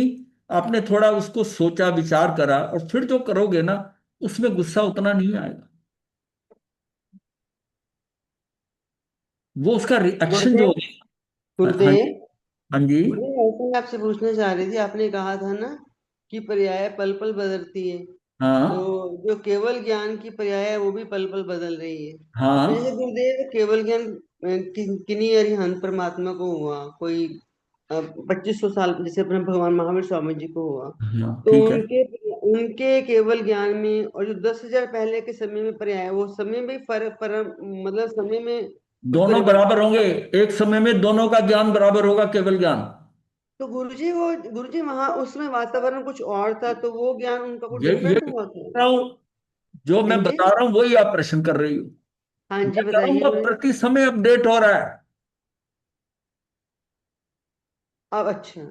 आपने थोड़ा उसको सोचा विचार करा, और फिर जो करोगे ना, उसमें गुस्सा उतना नहीं आएगा। वो उसका रिएक्शन जो गुरुदेव होगा। हाँ गुरुदेव जी, हाँ जी, गुरुदेव ऐसे मैं आपसे पूछना चाह रही थी, आपने कहा था ना कि पर्याय पल पल बदलती है, तो हाँ, जो केवल ज्ञान की पर्याय है वो भी पल पल बदल रही है। तो जैसे हाँ, गुरुदेव केवल ज्ञान किन्हीं अरिहंत परमात्मा को हुआ, कोई 2500 साल जैसे अपने भगवान महावीर स्वामी जी को हुआ, हाँ, तो ठीक है। उनके उनके केवल ज्ञान में और जो 10,000 पहले के समय में पर्याय है, वो समय में फर्क मतलब समय में कुछ दोनों बराबर परिवर्तन। होंगे, एक समय में दोनों का ज्ञान बराबर होगा, केवल ज्ञान। तो गुरुजी वहां उसमें वातावरण कुछ और था, तो वो ज्ञान उनका कुछ ये डिफरेंट कह हुआ था। रहा हूं, जो हाँ मैं जी, बता रहा हूं वही आप प्रश्न कर रही हो। हाँ जी, मैं कह रहा हूं बताइए वो हमें। प्रति समय अपडेट हो रहा है। अब अच्छा।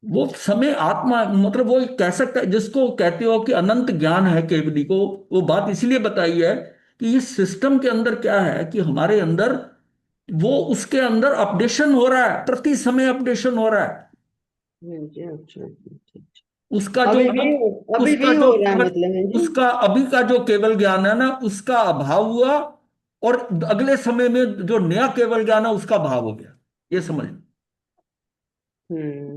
वो समय आत्मा, मतलब वो कह सकता है, जिसको कहते हो कि अनंत ज्ञान है केवली को, वो बात इसलिए बताई है कि इस सिस्टम के अंदर क्या है कि हमारे अंदर, वो उसके अंदर अपडेशन हो रहा है, प्रति समय अपडेशन हो रहा है। हाँ जी, अच्छा अच्छा अच्छा अच्छा। उसका जो अभी उसका भी जो हो रहा है केवल मतलब है जी। उसका अभी का जो केवल ज्ञान है ना, उसका अभाव हुआ, और अगले समय में जो नया केवल ज्ञान है उसका भाव हो गया। ये समझ, हम्म।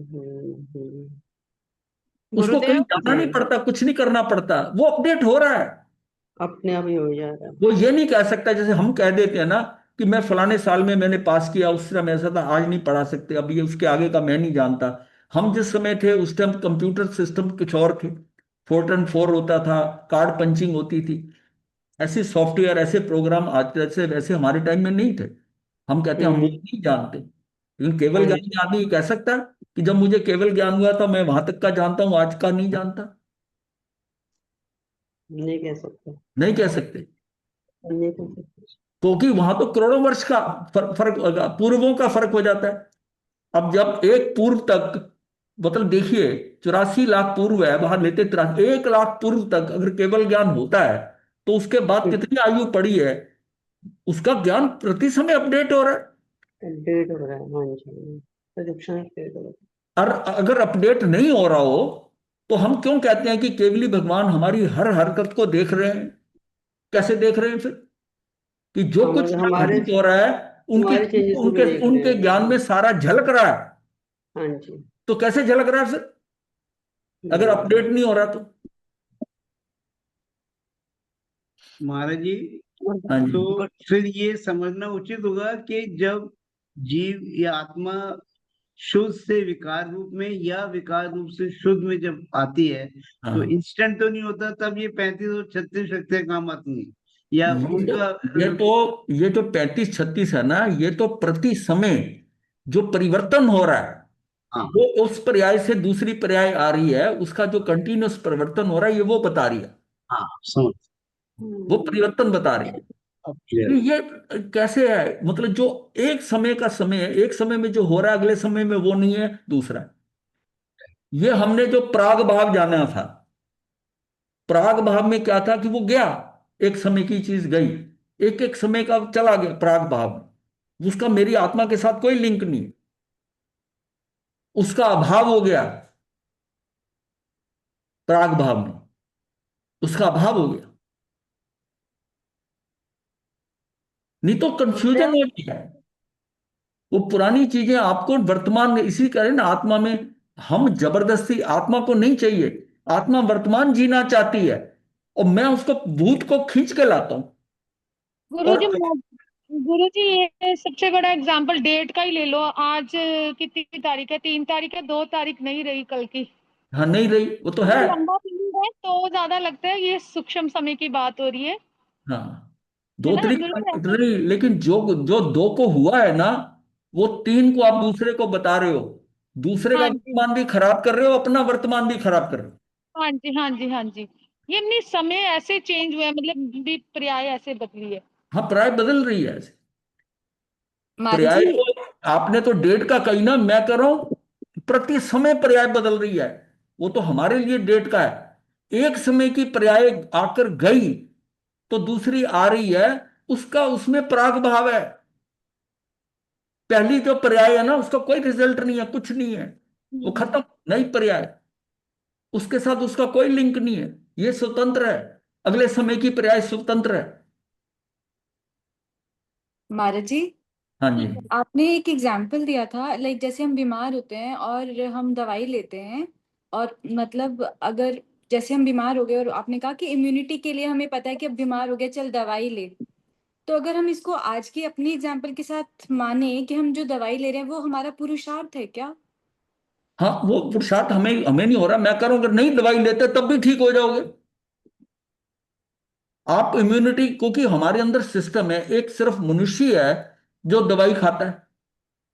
उसको कहीं गुरुदेव जाना नहीं जी, पड़ता, कुछ नहीं करना पड़ता, वो अपडेट हो रहा है। अपने आप ही हो जा रहा है। वो ये नहीं कह सकता जैसे हम कह देते हैं ना कि मैं फलाने साल में मैंने पास किया, उस समय ऐसा था, आज नहीं पढ़ा सकते, अब ये उसके आगे का मैं नहीं जानता। हम जिस समय थे उस टाइम कंप्यूटर सिस्टम कुछ और थे, 4x4 होता था, कार्ड पंचिंग होती थी, ऐसे सॉफ्टवेयर ऐसे प्रोग्राम आज जैसे वैसे हमारे टाइम में नहीं थे। हम कहते हैं हम वो हम्म। नहीं जानते, लेकिन केवल हाँ ज्ञान जी। में आदमी कह सकता है कि जब मुझे केवल ज्ञान हुआ था मैं वहां तक का जानता हूँ, आज का नहीं जानता। नहीं कह सकते। नहीं कह सकते, नहीं कह सकते। क्योंकि वहां तो करोड़ों वर्ष का फर्क होगा, पूर्वों का फर्क हो जाता है। अब जब एक पूर्व तक, मतलब देखिए 84 लाख पूर्व है, वहां लेते 1 लाख पूर्व तक अगर केवल ज्ञान होता है, तो उसके बाद कितनी आयु पड़ी है, उसका ज्ञान प्रति समय अपडेट हो रहा है। अपडेट हो रहा है, हाँ जी, प्रोडक्शन अपडेट हो रहा और अगर अपडेट नहीं हो रहा हो, तो हम क्यों कहते हैं कि केवली भगवान हमारी हर हरकत को देख रहे हैं? कैसे देख रहे हैं फिर? कि जो है। कुछ मतलब हमारे घटित हो रहा है उनके हमारे चेंजेस को भी उनके देख रहे उनके ज्ञान हैं। में सारा झलक रहा है। हाँ जी। तो कैसे झलक रहा है फिर, अगर हम्म। अपडेट नहीं हो रहा तो? महाराज जी, हाँ तो जी। फिर ये समझना उचित होगा कि जब जीव या आत्मा शुद्ध से विकार रूप में या विकार रूप से शुद्ध में जब आती है, तो हाँ, इंस्टेंट तो नहीं होता, तब ये 35 और 36 शक्तियां काम आती हैं या ये उनका ये तो ये जो 35-36 है ना, ये तो प्रति समय जो परिवर्तन हो रहा है, हाँ वो उस पर्याय से दूसरी पर्याय आ रही है, उसका जो कंटिन्यूस परिवर्तन हो रहा है, ये वो बता रही है, हाँ समझ, वो परिवर्तन बता रही है। अब तो क्लियर। ये कैसे है, मतलब जो एक समय का समय है, एक समय में जो हो रहा है अगले समय में वो नहीं है दूसरा। ये हमने जो प्राग भाव जाना था, प्राग भाव में क्या था कि वो गया, एक समय की चीज गई, एक एक समय का चला गया प्राग भाव में, उसका मेरी आत्मा के साथ कोई लिंक नहीं, उसका अभाव हो गया प्राग भाव में, उसका अभाव हो गया। नहीं तो कंफ्यूजन गुरुदेव हो गया। वो पुरानी चीजें आपको वर्तमान में, इसी करें ना आत्मा में, हम जबरदस्ती आत्मा को नहीं चाहिए, आत्मा वर्तमान जीना चाहती है, और मैं उसको भूत को खींच के लाता हूं। और गुरुजी ये सबसे बड़ा एग्जाम्पल डेट का ही ले लो। आज कितनी तारीख है? 3 तारीख है, 2 तारीख नहीं रही कल की। हाँ, नहीं रही, वो तो है। तो लंबा पीरियड है तो ज्यादा लगता है ये सूक्ष्म समय की बात हो रही हाँ, है दो ना तरीक बिल्कुल ऐसे। नहीं, लेकिन जो जो दो को हुआ है ना, वो तीन को आप दूसरे को बता रहे हो, दूसरे का हाँ जी, वर्तमान भी खराब कर रहे हो, अपना वर्तमान भी खराब कर रहे हो। हाँ जी, हाँ जी, हाँ जी। ये अपनी समय ऐसे चेंज हुआ है, मतलब भी पर्याय ऐसे बदली है। हाँ, प्राय बदल रही है ऐसे। मारे पर्याय जी। तो आपने तो डेट का कही ना, मैं कह रहा हूं प्रति समय पर्याय बदल रही है। वो तो हमारे लिए डेट का है, एक समय की पर्याय आकर गई तो दूसरी आ रही है, उसका उसमें प्राग भाव है। पहली जो पर्याय है ना उसका कोई रिजल्ट नहीं है, कुछ नहीं है, वो हम्म। खत्म। नई पर्याय, उसके साथ उसका कोई लिंक नहीं है, ये स्वतंत्र है, अगले समय की पर्याय स्वतंत्र है। मारे जी, हाँ जी। आपने एक एग्जाम्पल दिया था, लाइक जैसे हम बीमार होते हैं और हम दवाई लेते हैं, और मतलब अगर जैसे हम बीमार हो गए और आपने कहा कि इम्यूनिटी के लिए हमें पता है कि अब बीमार हो गए, चल दवाई ले। तो अगर हम इसको आज की अपनी एग्जाम्पल के साथ माने कि हम जो दवाई ले रहे हैं वो हमारा पुरुषार्थ है क्या? हाँ, वो पुरुषार्थ हमें हमें नहीं हो रहा, मैं कह रहा हूं अगर नहीं दवाई लेते तब भी ठीक हो जाओगे आप। इम्यूनिटी, क्योंकि हमारे अंदर सिस्टम है, एक सिर्फ मनुष्य है जो दवाई खाता है।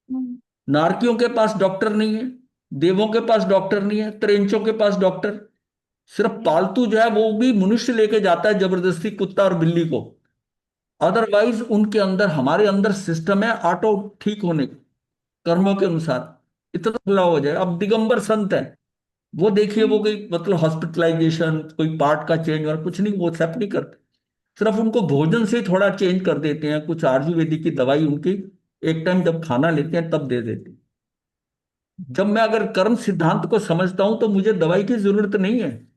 हम्म। नारकियों के पास डॉक्टर नहीं है, देवों के पास डॉक्टर नहीं है, त्रेंचों के पास डॉक्टर, सिर्फ पालतू जो है वो भी मनुष्य लेके जाता है जबरदस्ती, कुत्ता और बिल्ली को। अदरवाइज उनके अंदर, हमारे अंदर सिस्टम है ऑटो ठीक होने का, कर्मों के अनुसार इतना खुला हो जाए। अब दिगंबर संत है, वो देखिए, वो कोई मतलब हॉस्पिटलाइजेशन, कोई पार्ट का चेंज और कुछ नहीं, वो एक्सेप्ट नहीं करते, सिर्फ उनको भोजन से ही थोड़ा चेंज कर देते हैं, कुछ आयुर्वेदिक की दवाई उनकी एक टाइम जब खाना लेते हैं तब दे देते हैं। जब मैं अगर कर्म सिद्धांत को समझता हूं तो मुझे दवाई की जरूरत नहीं है,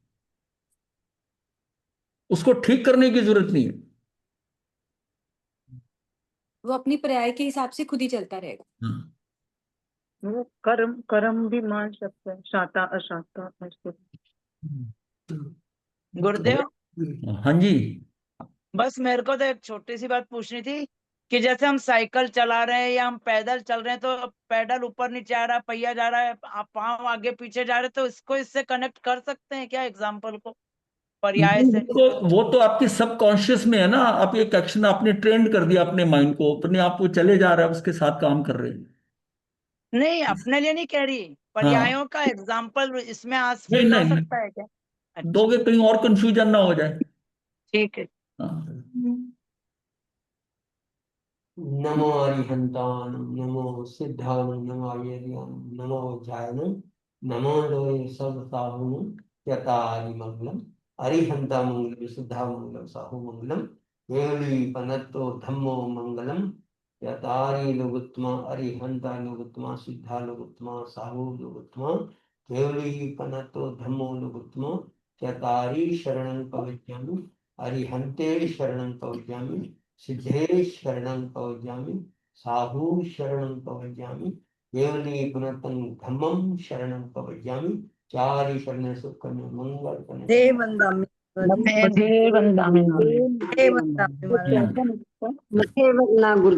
उसको ठीक करने की जरूरत नहीं है। वो अपनी पर्याय के हिसाब से खुद ही चलता रहेगा। हाँ। वो कर्म कर्म भी मान सकते हैं, शाता अशाता ऐसे। गुरुदेव, हाँ जी। बस मेरे को तो एक छोटी सी बात पूछनी थी कि जैसे हम साइकिल चला रहे हैं या हम पैदल चल रहे हैं, तो पैडल ऊपर नीचे आ रहा है, पहिया जा रहा है, पाँव आगे पीछे जा रहे हैं, तो इसको इससे कनेक्ट कर सकते हैं क्या, एग्जाम्पल को पर्याय से? वो तो आपके सबकॉन्शियस में है ना। आप एक एक्शन आपने ट्रेंड कर दिया अपने माइंड को, अपने आप वो चले जा रहा है, उसके साथ काम कर रहे हैं। नहीं, अपने लिए नहीं कह रही, हाँ। पर्यायों का एग्जाम्पल इसमें आज नहीं फिट हो नहीं नहीं, सकता है क्या? अच्छा, दोगे कहीं और कंफ्यूजन ना हो जाए। ठीक है। हाँ। नमो अरिहंतानं, नमो सिद्धानं, नमो आर्यानं, नमो जायनं, नमो लोये सर्वसाहुनं, यतारिमंगलम्। अरिहंता मंगलम, सिद्धा मंगलम, साहु मंगलम, केवली पनत्तो धम्मो मंगलम, यतारि लोगोत्तमा, अरिहंता लोगोत्तमा, सिद्धा लोगोत्तमा, साहु लोगोत्तमा, केवली पनत्तो धम्मो लोगोत्तमा, यतारि शरणं प्रवज्यामि, अरिहंते शरणं प्रवज्यामि, सिद्धे शरणं प्रवज्यामि, साहु शरणं प्रवज्यामि, केवली पुनतं धम्मं शरणं प्रवज्यामि। चारि शरण सुख करने, मंगल करने। हे वंदामि हे वंदामि हे वंदामि मुझे वरना गुरु